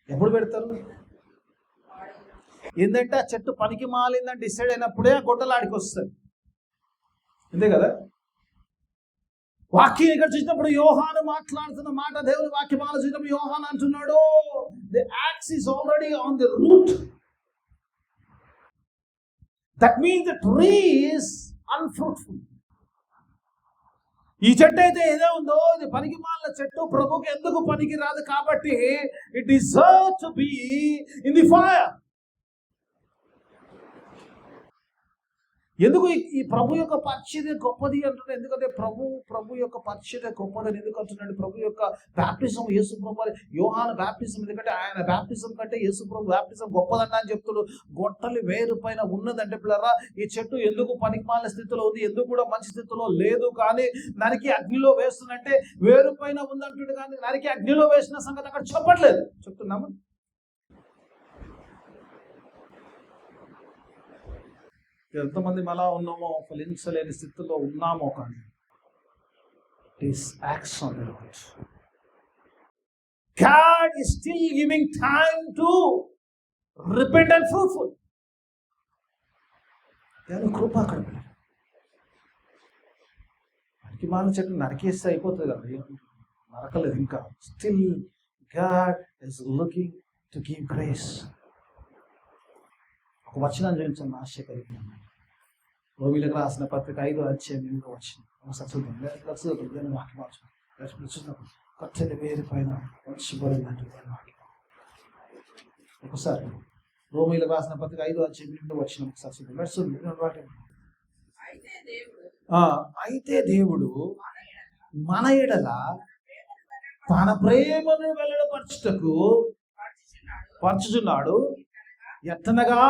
ఎప్పుడు పెడతారు? ఏంటంటే ఆ చెట్టు పనికి మాలిందని డిసైడ్ అయినప్పుడే ఆ గొడ్డలు ఆడికి వస్తుంది. అంతే కదా? వాక్యం ఇక్కడ చూసినప్పుడు యోహాను మాట్లాడుతున్న మాట, దేవుని వాక్యం ఆలోచించినప్పుడు యోహాను అంటున్నాడు, the axe is already on the root. That means the tree is unfruitful. ఈ చెట్టు అయితే ఏదో ఉందో ఇది పనికి మాలిన చెట్టు, ప్రభుకి ఎందుకు పనికి రాదు కాబట్టి it deserves to be in the fire. ఎందుకు ఈ ప్రభు యొక్క పరిచర్య గొప్పది అంటున్నాడు? ఎందుకంటే ప్రభు యొక్క పరిచర్య గొప్పదని ఎందుకు అంటున్నాడు? ప్రభు యొక్క బాప్టిజం, యేసు ప్రభు యోహాను బాప్టిజం, ఎందుకంటే ఆయన బాప్టిజం కంటే యేసు ప్రభు బాప్టిజం గొప్పదన్నా అని చెప్తాడు. గొట్టలి వేరు పైన ఉన్నదంటే పిల్లరా, ఈ చెట్టు ఎందుకు పనికిమాలిన స్థితిలో ఉంది, ఎందుకు కూడా మంచి స్థితిలో లేదు, కానీ నరికి అగ్నిలో వేస్తున్నట్టే వేరు పైన ఉందంటుడు, కానీ నరికి అగ్నిలో వేసిన సంగతి అక్కడ చెప్పట్లేదు. చెప్తున్నాము ఎంతమంది అలా ఉన్నామో, ఫలించలేని స్థితిలో ఉన్నామో, కానీ God is still giving time to repent and fruitful. దాని కృప అక్కడ మనకి మాన చెట్టు నరికేస్తే అయిపోతుంది కదా, నరకలేదు ఇంకా. Still God is looking to give grace. ఒక వచనం చూపించండి, ఆశ్చర్యకరంగా. రోమిలకు రాసిన పత్రిక 5వ అధ్యాయం 8వ వచనం. ఒకసారి చూద్దాం. వాక్యం చూసినప్పుడు కట్టెల వేరు పైన ఉంచబడినట్టు వాక్యం. ఒకసారి రోమిలకు రాసిన పత్రిక 5వ అధ్యాయం 8వ వచనం ఒకసారి చూద్దాం. వాక్యం. అయితే దేవుడు మన ఎడల తన ప్రేమను వెల్లడిపరచుటకు పరచుచున్నాడు. ఎత్తనగా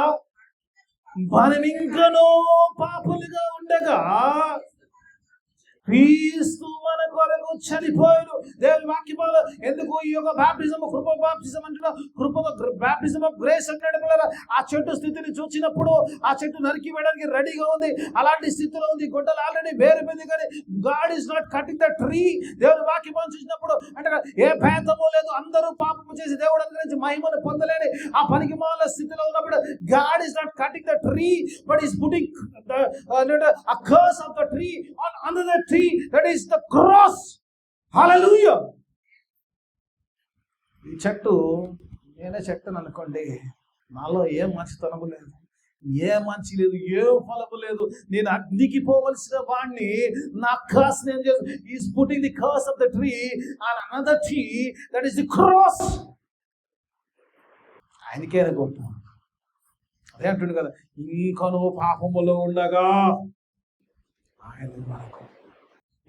మనమింకనూ పాపులుగా ఉండగా క్రీస్తు మన కొరకు చనిపోయాడు. దేవుని వాక్యములో ఎందుకు ఈ యొక్క బాప్టిజం, కృప బాప్టిజం అంటున్నా, కృప బాప్టిజం ఆఫ్ గ్రేస్ అంటాడు పిల్లరా. ఆ చెట్టు స్థితిని చూసినప్పుడు ఆ చెట్టు నరికి వేయడానికి రెడీగా ఉంది, అలాంటి స్థితిలో ఉంది. గొడ్డలు ఆల్రెడీ వేరు మీద, కానీ God is not cutting the tree. దేవుని వాక్యం చూసినప్పుడు అంటే ఏ భేదము లేదు, అందరూ పాపము చేసి దేవుడు అనుగ్రహించి మహిమను పొందలేని ఆ పనికి మాల స్థితిలో ఉన్నప్పుడు God is not cutting the tree, but is putting a curse of the tree on another tree, that is the cross. Hallelujah. ఈ చెట్టు నేనే చెట్టును అనుకోండి, నాలో ఏ మంచితనము లేదు, ఏ మంచి లేదు, ఏ ఫలము లేదు, నేను అగ్నికి పోవలసిన వాడిని. నా కర్స్ నేను చేసి is putting the curse of the tree on another tree, that is the cross. ఆయనకే గొప్ప. అదే అంటుండు కదా, ఇంకను పాపములో ఉండగా ఆయన మనకు.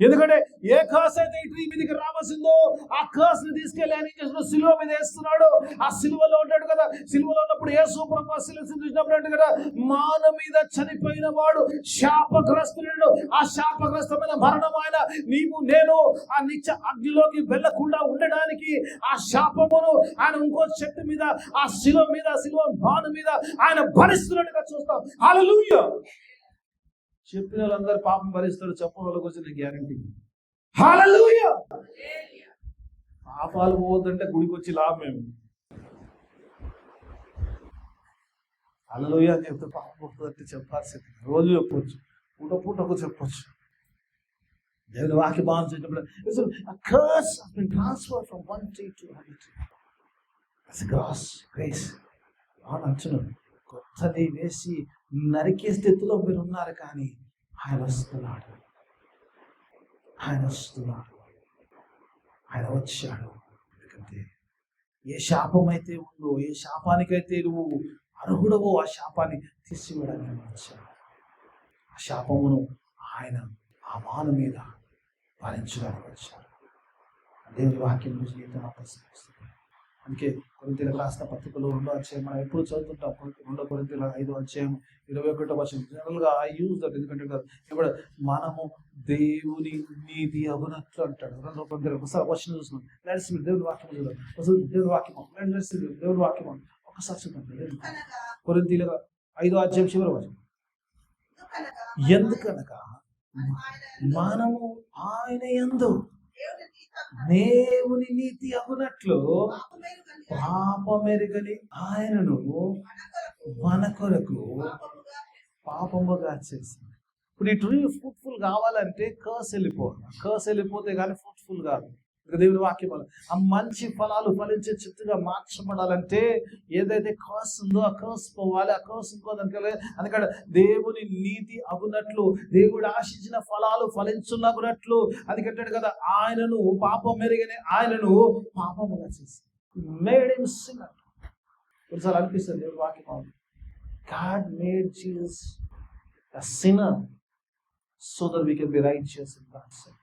ఎందుకంటే ఏ కర్స్ అయితే ఈ ట్రీ మీదకి రావాల్సిందో ఆ కర్స్ ని తీసుకెళ్లి ఆయన ఏం చేస్తున్నాడు, సిలువ మీద వేస్తున్నాడు. ఆ సిలువలో ఉంటాడు కదా, సిలువలో ఉన్నప్పుడు యేసు ప్రభు సిలువ చూసినప్పుడు అంటే కదా, మాన మీద చనిపోయిన వాడు శాపగ్రస్తుడు. ఆ శాపగ్రస్తమైన మరణం ఆయన నీవు నేను ఆ నిత్య అగ్నిలోకి వెళ్ళకుండా ఉండడానికి ఆ శాపమును ఆయన ఇంకో చెట్టు మీద, ఆ సిలువ మీద, సిలువ మాన మీద ఆయన భరిస్తున్నట్టుగా చూస్తాం. హల్లెలూయా. చెప్పిన వాళ్ళందరూ పాపం భరిస్తారు, చెప్పిన వాళ్ళకి వచ్చిన గ్యారంటీ. హల్లెలూయా. పాపాలు పోవద్దంటే గుడికి వచ్చి లాభం. హల్లెలూయా అని చెప్తే పాపం పోతుందంటే చెప్పాల్సింది. రోజు చెప్పొచ్చు, పూటకు చెప్పొచ్చు. దేవుని వాక్య భావం చేసినప్పుడు అంటున్నాడు, కొత్తది వేసి నరికే స్థితిలో మీరు ఉన్నారు, కానీ ఆయన వస్తున్నాడు, ఆయన వచ్చాడు. ఎందుకంటే ఏ శాపం అయితే ఉందో, ఏ శాపానికైతే నువ్వు అర్హుడవో ఆ శాపాన్ని తీసివేయడానికి వచ్చాడు. ఆ శాపమును ఆయన ఆ మాన మీద భరించడానికి వచ్చాడు. దేవుని వాక్యం జీవితం ఆకర్షిస్తుంది. అందుకే కొరింథీయులకు రాసిన పత్రికలో 2వ అధ్యాయం మనం ఎప్పుడు చదువుతుంటాం. 2 కొరింథీయుల 5వ అధ్యాయం 21వ వచనం. జనరల్గా ఐ యూజ్ దట్, ఎందుకంటే ఇప్పుడు మనము దేవుని నీతి అగునట్లు అంటాడు. 2 కొరింథీయులు ఒకసారి వచనం చూస్తున్నాం. దేవుని వాక్యం చూద్దాం. దేవుని వాక్యం దేవుని వాక్యం ఒకసారి చూద్దాం. కొరింథీయుల 5వ అధ్యాయం చివరి వచనం. ఎందుకనగా మనము ఆయన యందు దేవుని నీతి అగునట్లు పాపమెరుగని ఆయనను మన కొరకు పాపముగా చేసింది. ఇప్పుడు ఈ ట్రీ ఫ్రూట్ఫుల్ కావాలంటే కర్స్ వెళ్ళిపోతే కానీ ఫ్రూట్ఫుల్ కాదు. దేవుని వాక్యం ఆ మంచి ఫలాలు ఫలించే చెట్టుగా మార్చబడాలంటే ఏదైతే కర్స్ ఉందో ఆ కర్స్ పోవాలి, ఆ కర్స్ ఇంకోదానికి. అందుకని దేవుని నీతి అగునట్లు, దేవుడు ఆశించిన ఫలాలు ఫలించున్నగునట్లు అది కట్టాడు కదా. ఆయనను పాపం మెరుగని ఆయనను పాపముగా చేసి మేడ్ హిమ్ సిన్నర్. కొన్నిసార్లు అనిపిస్తుంది దేవుని వాక్యం, God made Jesus a sinner so that we can be righteous in God's sight.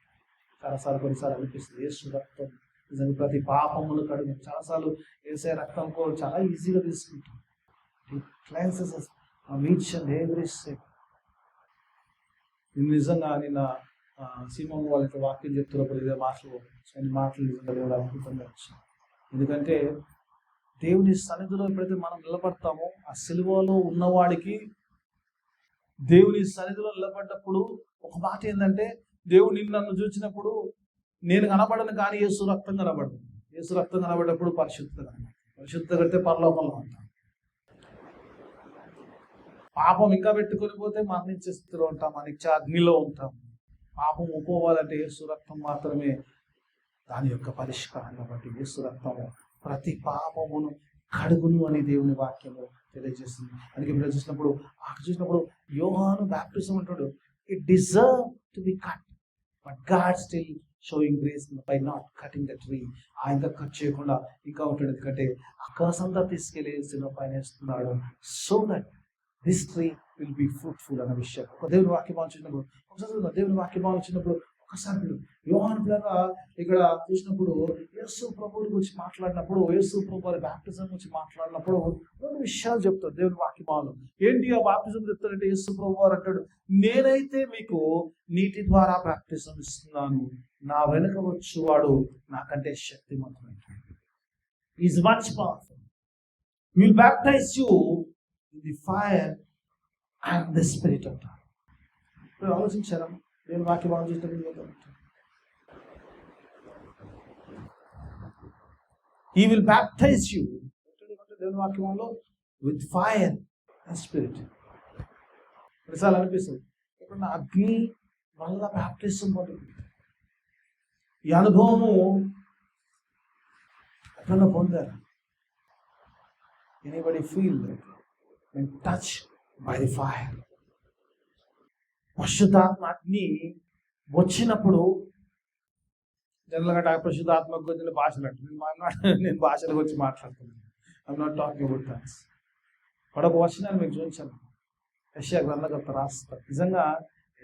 కొన్నిసార్లు అనిపిస్తుంది యేసు రక్తం నిజంగా ప్రతి పాపమును కడుగు. చాలాసార్లు యేసయ్య రక్తం చాలా ఈజీగా తీసుకుంటాం. నిజంగా నిన్న సీమమ్మ వాళ్ళకి వాక్యం చెప్తున్నప్పుడు ఇదే మాటలు నిజంగా దేవుడు అద్భుతంగా వచ్చాయి. ఎందుకంటే దేవుని సన్నిధిలో ఎప్పుడైతే మనం నిలబడతామో ఆ సిలువలో ఉన్నవాడికి దేవుని సన్నిధిలో నిలబడ్డప్పుడు ఒక మాట ఏంటంటే, దేవుడు నన్ను చూసినప్పుడు నేను కనబడను, కానీ యేసు రక్తం కనబడదు. యేసు రక్తం కనబడ్డప్పుడు పరిశుద్ధత కడితే పరలోకంలో ఉంటాం. పాపం ఇంకా పెట్టుకొని పోతే మరణించే స్థితిలో ఉంటాం, అనిచ్చే అగ్నిలో ఉంటాం. పాపం ఒప్పుకోవాలంటే యేసు రక్తం మాత్రమే దాని యొక్క పరిష్కారం. కాబట్టి యేసు రక్తము ప్రతి పాపమును కడుగును అని దేవుని వాక్యము తెలియజేస్తుంది. అందుకే మీరు చూసినప్పుడు యోహాను బ్యాప్టిజం అంటాడు, it deserve to be cut but God still showing grace by not cutting the tree. ఆయన కట్ చేయకుండా ఇంకా ఉంటాడు. ఎందుకంటే ఆకాశంతా తీసుకెళ్లి సిలువ పైన వేస్తున్నాడు, so that this tree will be fruitful అన్న విషయం. ఒక దేవుని వాక్యం వచ్చినప్పుడు ఒకసారి యోహాను పిల్లగా ఇక్కడ చూసినప్పుడు యేసు ప్రభువుని గురించి మాట్లాడినప్పుడు, యేసు ప్రభు వారి బ్యాప్టిజం గురించి మాట్లాడినప్పుడు 2 విషయాలు చెప్తారు దేవుని వాక్యమాలు. ఏంటి ఆ బ్యాప్టిజం చెప్తారంటే, యేసు ప్రభు వారు అంటాడు, నేనైతే మీకు నీటి ద్వారా బ్యాప్టిజం ఇస్తున్నాను, నా వెనుక వచ్చేవాడు నాకంటే శక్తిమంతుడు. Is much powerful. Will baptise you in the fire and the spirit అంటారు. ఇప్పుడు ఆలోచించారా? దేవుని వాక్యం ఆలోచించడం, He will baptize you దేవుని వాక్యంలో with fire and spirit. ప్రతిసారి అనిపిస్తుంది ఎప్పుడన్నా అగ్ని వల్ల బ్యాప్టిజం పొందుతుంది. ఈ అనుభవము ఎప్పుడన్నా పొందారు? Anybody feel when touched by the fire? పరిశుద్ధాత్మ అగ్ని వచ్చినప్పుడు జనరల్గా పరిశుద్ధాత్మకు వచ్చిన భాషలు అంటే నేను భాషల గురించి మాట్లాడుతున్నాను. I'm not talking about thoughts. మరొక వచనాన్ని మీకు చూపించాను. యెషయా గ్రంథకర్త రాస్తారు. నిజంగా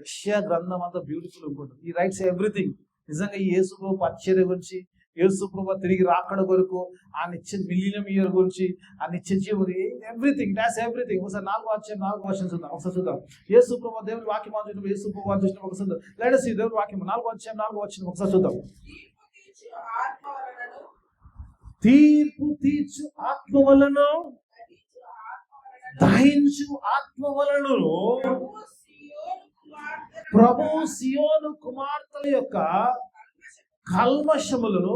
యెషయా గ్రంథం అంతా బ్యూటిఫుల్ ఉంటుంది. ఈ రైట్స్ ఎవ్రీథింగ్. నిజంగా ఈ యేసు ప్రభు పరిచర్య గురించి, యేసు ప్రభు తిరిగి రాకడ కొరకు, ఆయన ఇచ్చే మిలియన్ ఇయర్ గురించి, ఆయన ఇచ్చే జీవుడు, ఎవ్రీథింగ్, దాట్స్ ఎవ్రీథింగ్. ఒకసారి 4వ అధ్యాయం చూద్దాం. ఒకసారి చూద్దాం. యేసు ప్రభు దేవుని వాక్యం చూసినప్పుడు, యేసు ప్రభు చూసినప్పుడు ఒకసారి లెట్ us see దేవుని వాక్యం 4వ అధ్యాయం 4వ వచనం ఒకసారి చూద్దాం. తీర్పు తీర్చు ఆత్మ వలన, దహించు ఆత్మ వలన ప్రభు సియోను కుమార్తెల యొక్క కల్మషములను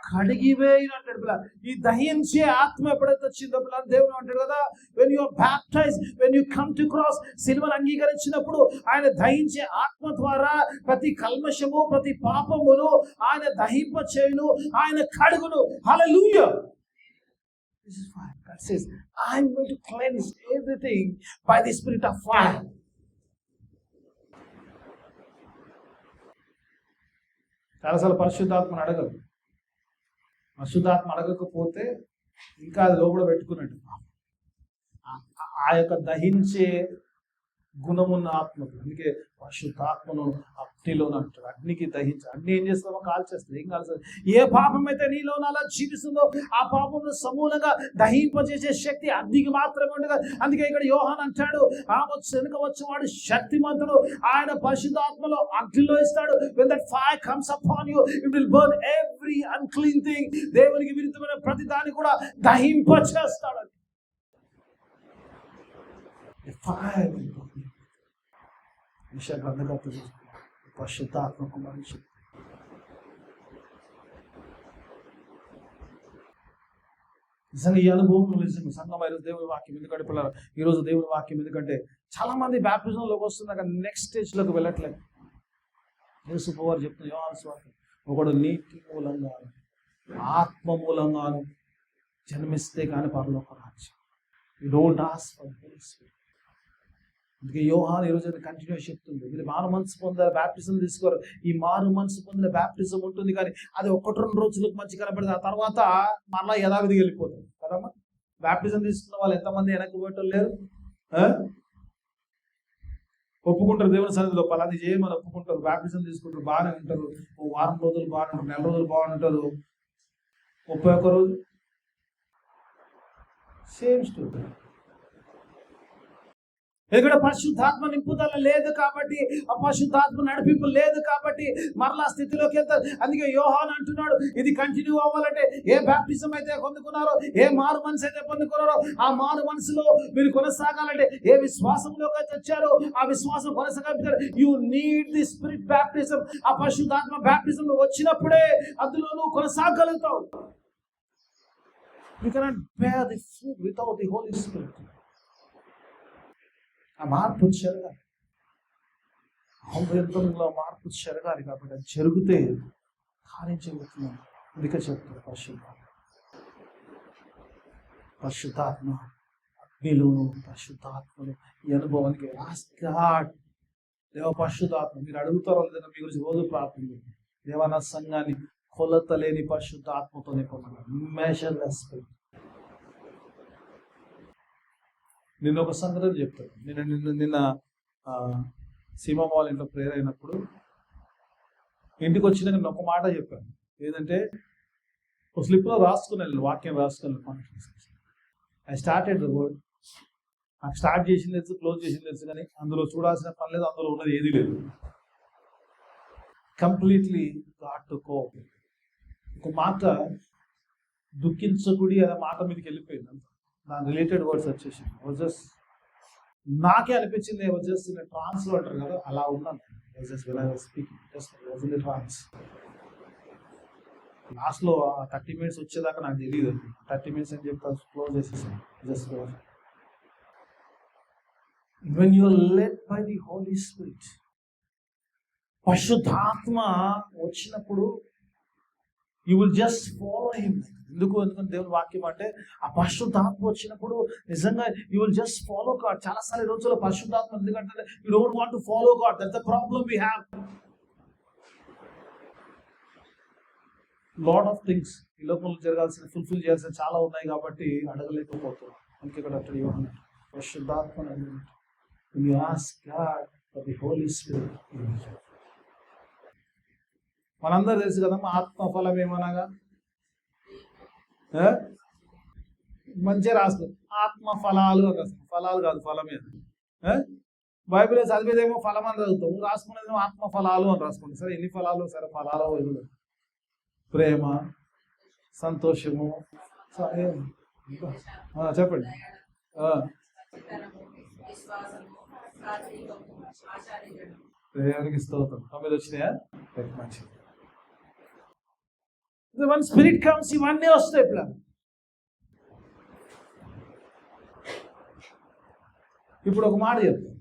కడిగివేయనంటాడు పిల్ల. ఈ దహించే ఆత్మ ఎప్పుడైతే వచ్చిందో పిల్ల, దేవుడు అంటాడు కదా, when you are baptized, when you come to cross, సిలువను అంగీకరించినప్పుడు ఆయన దహించే ఆత్మ ద్వారా ప్రతి కల్మషము, ప్రతి పాపమును ఆయన దహింప చేయును, ఆయన కడుగును. హల్లెలూయా. This is fire. God says, I'm going to cleanse everything by the spirit of fire. చాలాసార్లు పరిశుద్ధాత్మను అడగదు. పరిశుద్ధాత్మ అడగకపోతే ఇంకా అది లోపల పెట్టుకున్నట్టు. ఆ యొక్క దహించే గుణమున్న ఆత్మకు, అందుకే పరిశుద్ధాత్మను అగ్నిలో అంటారు. అగ్నికి దహించి, అగ్ని ఏం చేస్తామో కాల్చేస్తుంది. ఏం కాల్చేస్తుంది? ఏ పాపం అయితే నీలో అలా జీవిస్తుందో ఆ పాపంను సమూలంగా దహింపజేసే శక్తి అగ్నికి మాత్రమే ఉండదు. అందుకే ఇక్కడ యోహాన్ అంటాడు, వెనుక వచ్చేవాడు శక్తిమంతుడు, ఆయన పరిశుద్ధాత్మలో అగ్నిలో ఇస్తాడు. When that fire comes upon you, it will burn every unclean thing. దేవునికి విరుద్ధమైన ప్రతి దాన్ని కూడా దహింపచేస్తాడు. Fire will burn you. యెషయా గ్రంథకర్త పరిశుద్ధాత్మకు మనిషి. నిజంగా ఈ అనుభవం నిజంగా సంఘం ఈరోజు దేవుని వాక్యం ఎందుకంటే పిల్లలు, ఈరోజు దేవుని వాక్యం ఎందుకంటే చాలా మంది బ్యాప్టిజంలోకి వస్తున్నాక నెక్స్ట్ స్టేజ్లోకి వెళ్ళట్లేదు. యేసు ప్రభువు చెప్తున్న యోహాను సువార్త, ఒకడు నీటి మూలంగా ఆత్మ మూలంగాను జన్మిస్తే కానీ పరలోక రాజ్యం. You don't ask for the Holi Spirit. అందుకే యోహాను ఈరోజు కంటిన్యూ చెప్తుంది, మీరు మారు మనసు పొందారు, బ్యాప్టిజం తీసుకోరు. ఈ మారు మనసు పొందిన బ్యాప్టిజం ఉంటుంది, కానీ అది 1-2 రోజులకు మంచి కనబడింది, ఆ తర్వాత మళ్ళీ యథావిధిగా వెళ్ళిపోతుంది కదమ్మా. బ్యాప్టిజం తీసుకున్న వాళ్ళు ఎంతమంది వెనక్కి పోయటం లేరు? ఒప్పుకుంటారు దేవుని సన్నిధిలో, పలాది చేయమని ఒప్పుకుంటారు, బ్యాప్టిజం తీసుకుంటారు, బాగానే ఉంటారు. 1 వారం రోజులు బాగానే ఉంటారు, 1 నెల రోజులు బాగుంటారు, 31 రోజు సేమ్ స్టోరీ. ఎందుకంటే పరిశుద్ధాత్మ నింపుదల లేదు కాబట్టి, ఆ పరిశుద్ధాత్మ నడిపింపు లేదు కాబట్టి మరలా స్థితిలోకి వెళ్తారు. అందుకే యోహాను అంటున్నాడు, ఇది కంటిన్యూ అవ్వాలంటే, ఏ బ్యాప్టిజం అయితే పొందుకున్నారో, ఏ మారు మనసు అయితే పొందుకున్నారో, ఆ మారు మనసులో మీరు కొనసాగాలంటే, ఏ విశ్వాసంలోకి అయితే వచ్చారో ఆ విశ్వాసం కొనసాగాలి. You need the spirit baptism. ఆ పరిశుద్ధాత్మ బ్యాప్టిజం వచ్చినప్పుడే అందులో నువ్వు కొనసాగలుగుతావు. You cannot bear the fruit without the Holi spirit. ఆ మార్పు జరగాలి, హృదయంలో మార్పు జరగాలి. కాబట్టి అది జరిగితే కార్యం జరుగుతున్నాం. అందుకే చెప్తారు పరిశుద్ధాత్మ అగ్నిలోను, పరిశుద్ధాత్మను ఈ అనుభవానికి దేవ పరిశుద్ధాత్మ. మీరు అడుగుతారో లేదని మీ గురించి రోజు ప్రార్థన, దేవా సంఘాన్ని కొలత లేని పరిశుద్ధాత్మతో నింపమన్నారు. నిన్న ఒక సంగతి చెప్తాను. నిన్న సీమమ్మ వాళ్ళ ఇంట్లో ప్రేయర్ అయినప్పుడు ఇంటికి వచ్చిన నేను ఒక మాట చెప్పాను. ఏదంటే, ఒక స్లిప్లో రాసుకున్నాను, వాక్యం రాసుకున్నాను. I started the word. నాకు స్టార్ట్ చేసింది తెలుసు, క్లోజ్ చేసింది తెలుసు, కానీ అందులో చూడాల్సిన పని లేదు, అందులో ఉన్నది ఏది లేదు. కంప్లీట్లీ గాట్ టు కో. ఒక మాట దుఃఖించకుడి అనే మాట మీదకి వెళ్ళిపోయింది. అంత దాని రిలేటెడ్ వర్డ్స్ వచ్చేసి జస్ట్ నాకే అనిపించింది, జస్ట్ ట్రాన్స్లో అంటారు కదా, అలా ఉన్నాను. లాస్ట్లో 30 minutes వచ్చేదాకా నాకు తెలియదు. 30 minutes అని చెప్పి క్లోజ్ చేసేసాను. Just when you are led by the Holy Spirit, పరిశుద్ధాత్మ వచ్చినప్పుడు you will just follow him. ఎందుకంటే దేవుని వాక్యం అంటే, ఆ పరిశుద్ధాత్మ వచ్చినప్పుడు నిజంగా you will just follow God. చాలాసార్లు రోజుల్లో పరిశుద్ధాత్మ ఎందుకంటే you don't want to follow God. That's the problem we have. Lot of things ఈ లోకంలో జరగాల్సిన, ఫుల్ఫిల్ చేయాల్సిన చాలా ఉన్నాయి కాబట్టి అడగలేకపోతున్నాం. అందుకే ఇక్కడ పరిశుద్ధాత్మ when you ask God of the Holy Spirit in you. మనందరూ తెలుసు కదమ్మా ఆత్మఫలం ఏమనగా, మంచిగా రాస్తుంది ఆత్మఫలాలు అని రాస్తుంది. ఫలాలు కాదు, ఫలమే. బైబిల్లో చదివేదేమో ఫలం అని చదువుతాం, రాసుకునేదేమో ఆత్మఫలాలు అని రాసుకుంటాం. సరే ఎన్ని ఫలాలు? సరే ఫలాలు ప్రేమ, సంతోషము, చెప్పండి. దేవునికి స్తోత్రం. 9 వచ్చినాయా? మంచిది. వన్ స్పిరిట్ కమ్స్, ఇవన్నీ వస్తాయి. ఇప్పుడు ఒక మాట చెప్తాను,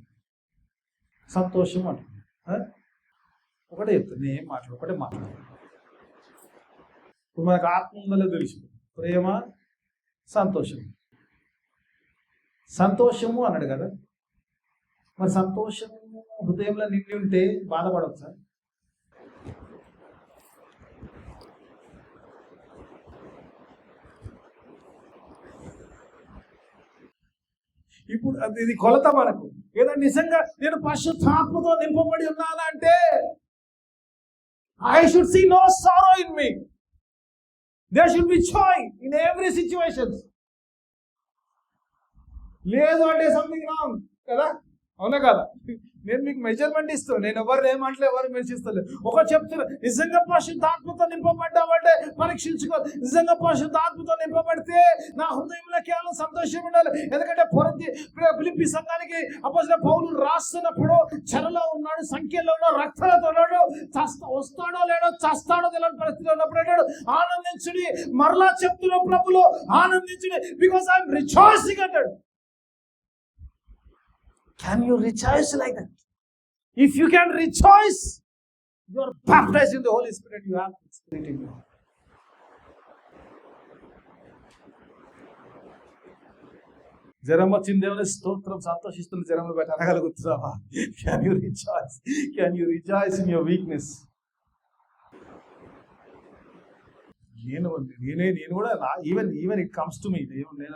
సంతోషం అంట. ఒకటే చెప్తాను, నేను మాట్లాడు, ఒకటే మాట్లాడు. ఇప్పుడు మనకు ఆత్మ ఉందో తెలుసు, ప్రేమ, సంతోషం. సంతోషము అన్నాడు కదా, మరి సంతోషము హృదయంలో నిండి ఉంటే బాధపడవచ్చా? ఇప్పుడు ఇది కొలత మనకు. ఏదో నిజంగా నేను పరిశుద్ధాత్మతో నింపబడి ఉన్నానా అంటే I should see no sorrow in me. There should be joy in every situation. లేదు అంటే సంథింగ్ రాంగ్ కదా, అవునా కదా? నేను మీకు మెజర్మెంట్ ఇస్తాను, నేను ఎవరు ఏమంటలే, ఎవరు మెచ్ಚಿస్తలేదు. ఒక చెప్తున్నా, నిజంగా పరిశుద్ధాత్మతో నింపబడ్డామంటే పరీక్షించుకో. నిజంగా పరిశుద్ధాత్మతో నింపబడితే నా హృదయంలో కేవలం సంతోషం ఉండాలి. ఎందుకంటే ఫిలిప్పీ సంఘానికి అపోస్తలుడైన పౌలు రాస్తున్నప్పుడు చెరలో ఉన్నాడు, సంఖ్యలో ఉన్నాడు, రక్తాలతో ఉన్నాడు, వస్తాడో లేడో చస్తాడో తెలియని పరిస్థితిలో ఉన్నప్పుడు అన్నాడు, ఆనందించుడి. మరలా చెప్తున్న ప్రభులో ఆనందించుడి, బికాస్ ఐఎమ్ రిజాయిసింగ్ అంటాడు. Can you rejoice like that? If you can rejoice, you are baptized in the Holy Spirit. You have the Spirit in you. జ్వరం వచ్చిన దేవుని స్తోత్రం, సంతోషిస్తున్న జ్వరంలో బట్టి అనగలుగుతున్నావా? Can you rejoice? Can you rejoice in your weakness? నేను కూడా even it comes to me. నేను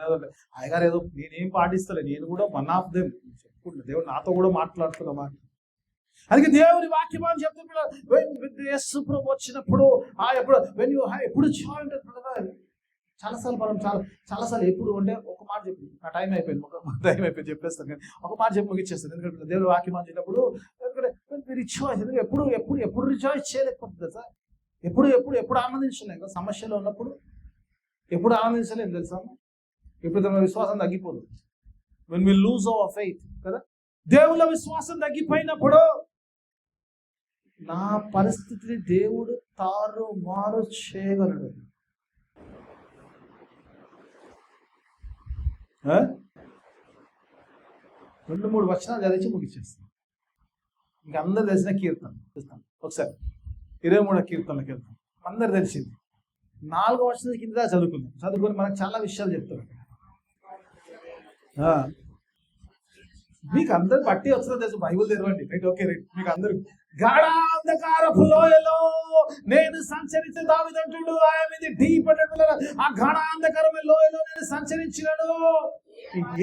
అయ్యగారు ఏదో నేనేం పాటిస్తలే, నేను కూడా వన్ ఆఫ్ దెమ్ చెప్పుకుంటున్నా. దేవుడు నాతో కూడా మాట్లాడుతున్నా. అందుకే దేవుని వాక్యం అని చెప్తున్నా, యేసు ప్రభు వచ్చినప్పుడు ఎప్పుడు చాలాసార్లు మనం చాలాసార్లు ఎప్పుడు అంటే ఒక మాట చెప్పి నా టైం అయిపోయింది చెప్పేస్తాను. కానీ ఒక మాట చెప్పి ముగిచ్చేస్తాను. ఎందుకంటే దేవుని వాక్యం అని చెప్పినప్పుడు రిచాయిస్ ఎప్పుడు రిచాయిస్ చేయలేకపోతుంది సార్. ఎప్పుడు ఆనందించలేం కదా, సమస్యలో ఉన్నప్పుడు ఎప్పుడు ఆనందించలేం తెలుసా. ఎప్పుడు తమ విశ్వాసం తగ్గిపోదు, when we lose our faith కదా. దేవుళ్ళ విశ్వాసం తగ్గిపోయినప్పుడు నా పరిస్థితిని దేవుడు తారుమారు చేయగలడు. 2-3 వచనాలు చదివించి ముగిచ్చేస్తాను. ఇంకా అందరు తెలిసిన కీర్తన చూస్తాను. ఒకసారి 23వ కీర్తనలోకి వెళ్తాం. అందరు తెలిసింది. 4వ వచనం కింద చదువుకుని మనకు చాలా విషయాలు చెప్తారు. మీకు అందరు బట్టి వస్తుందో తెలుసు, బైబుల్ తెరవండి. Right, okay, right. మీకు అందరు గాఢాంధకారపు లోయలో నేను సంచరించే దావీదంటుడు, ఆయన డీప్ ఆ గాఢాంధకారమైన లోయలో నేను సంచరించినను,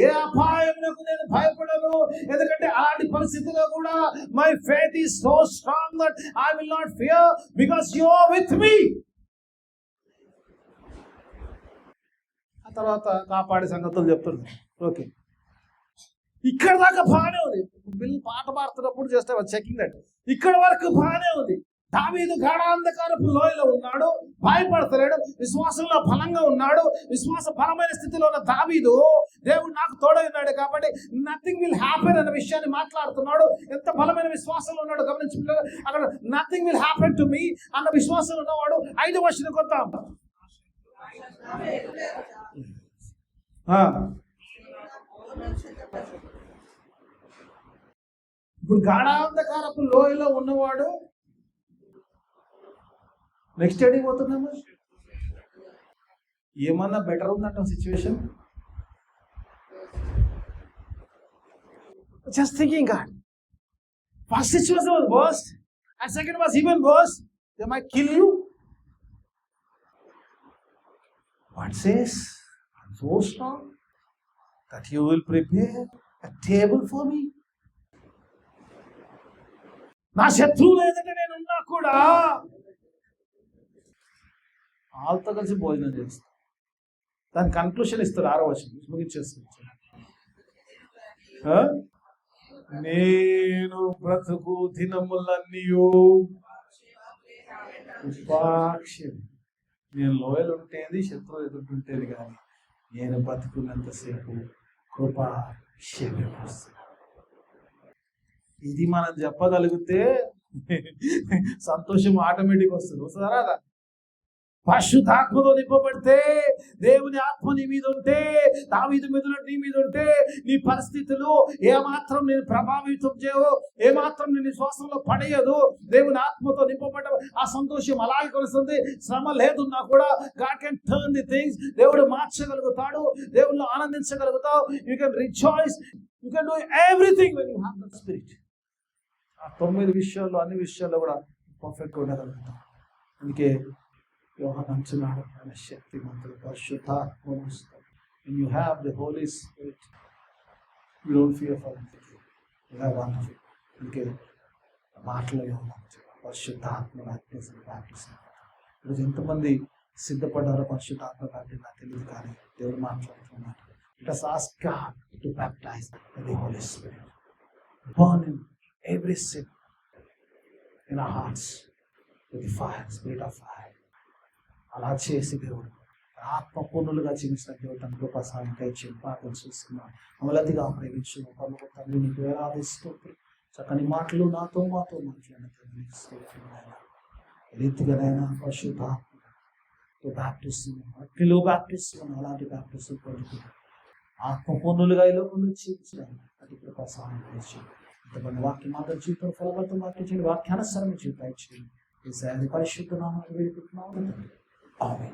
ఏ అపాయమునకు నేను భయపడను. ఎందుకంటే అలాంటి పరిస్థితిలో కూడా my faith is so strong that I will not fear because you are with me. ఆ తర్వాత కాపాడే సంగతులు చెప్తున్నారు. ఓకే, ఇక్కడ దాకా బాగానే ఉంది. బిల్ పాట పాడుతున్నప్పుడు జస్ట్ చెకింగ్ దట్ ఇక్కడ వరకు బాగానే ఉంది. దావీదు గాఢాంధకారపు లోయలో ఉన్నాడు, భయపడతలేడు, విశ్వాసంలో బలంగా ఉన్నాడు. విశ్వాస బలమైన స్థితిలో ఉన్న దావీదు దేవుడు నాకు తోడై ఉన్నాడు కాబట్టి నథింగ్ విల్ హ్యాపెన్ అన్న విషయాన్ని మాట్లాడుతున్నాడు. ఎంత బలమైన విశ్వాసంలో ఉన్నాడు గమనించుకుంటారు. అక్కడ nothing will happen to me అన్న విశ్వాసంలో ఉన్నవాడు 5వ వచనం కొత్త ఇప్పుడు గాఢాంధకారపు లోయలో ఉన్నవాడు నెక్స్ట్ ఎడికి పోతున్నాము. ఏమన్నా బెటర్ ఉందంట situation. Just thinking God, first situation was worst and second was even worse. They might kill you. What says, I'm so strong that you will prepare a table for me. నా శత్రువులు ఏదంటే నేనున్నా కూడా వాళ్ళతో కలిసి భోజనం చేస్తాను. దాని కన్క్లూషన్ ఇస్తారు 6వ వచనం ముగించేస్తారు. నేను బ్రతుకు దినములన్నీయు ఉపాక్షం. నేను లోయలు ఉంటేది, శత్రువు ఎదుర్కొంటేది, కానీ నేను బతుకున్నంతసేపు కృపాక్షేమం వస్తుంది. ఇది మనం చెప్పగలిగితే సంతోషం ఆటోమేటిక్ వస్తుంది. వస్తుందా రాదా? పరిశుద్ధాత్మతో నింపబడితే, దేవుని ఆత్మ నీ మీద ఉంటే, దావీదు మీద నీ మీద ఉంటే, నీ పరిస్థితులు ఏమాత్రం నేను ప్రభావితం చేయవు, ఏమాత్రం నేను శ్వాసంలో పడేయదు. దేవుని ఆత్మతో నింపబడ్డ ఆ సంతోషం అలాగే కొలుస్తుంది. శ్రమ లేదున్నా కూడా God can turn the things. దేవుడు మార్చగలుగుతాడు. దేవుళ్ళు ఆనందించగలుగుతావు. You can rejoice. You can do everything when you have the spirit. ఆ 9 విషయాల్లో అన్ని విషయాల్లో కూడా పర్ఫెక్ట్గా ఉండగలుగుతాం. అందుకే యోహాను అంటున్నాడు, ఆయన శక్తిమంతుడు, పరిశుద్ధాత్మ వస్తాడు. When you have the Holy Spirit, you don't fear for anything. You have one of it. అందుకే మాటలో పరిశుద్ధాత్మ బ్యాప్టిజం. ఈరోజు ఎంతమంది సిద్ధపడ్డారో పరిశుద్ధాత్మ బ్యాప్టిజం నాకు తెలియదు, కానీ దేవుడు మాట్లాడుతున్నాడు. Let us ask God to baptize with the Holy Spirit. Burn in every sin in our hearts with the fire, spirit of fire. అలా చేసి దేవుడు ఆత్మపూర్ణులుగా జీవించిన దేవుడు తన కృప సహాయం దయచేసి ప్రార్థన చేస్తున్నాను. అమలతిగా ప్రేమించు పనులు తండ్రి, నీకు వేలాది స్తోత్రం. చక్కని మాటలు మాతో మాట్లాడిన రీతిగానైనా పరిశుద్ధాత్మ బ్యాప్టిస్ట్ అగ్నిలో బ్యాప్టిస్ట్ అలాంటి బ్యాప్టిస్ట్ పొందుతున్నాను. ఆత్మపూర్ణులుగా ఈ లోకంలో జీవించడానికి అతి కృప సహాయం చేసి ఇంతమంది వాక్యం మాత్రం జీవితం ఫలవంతం వాక్యం చేయండి. వాక్యానుసారం జీవితం చేయండి. ఈ పరిశుద్ధ నామాన్ని వేడుకుంటున్నాము. Amen.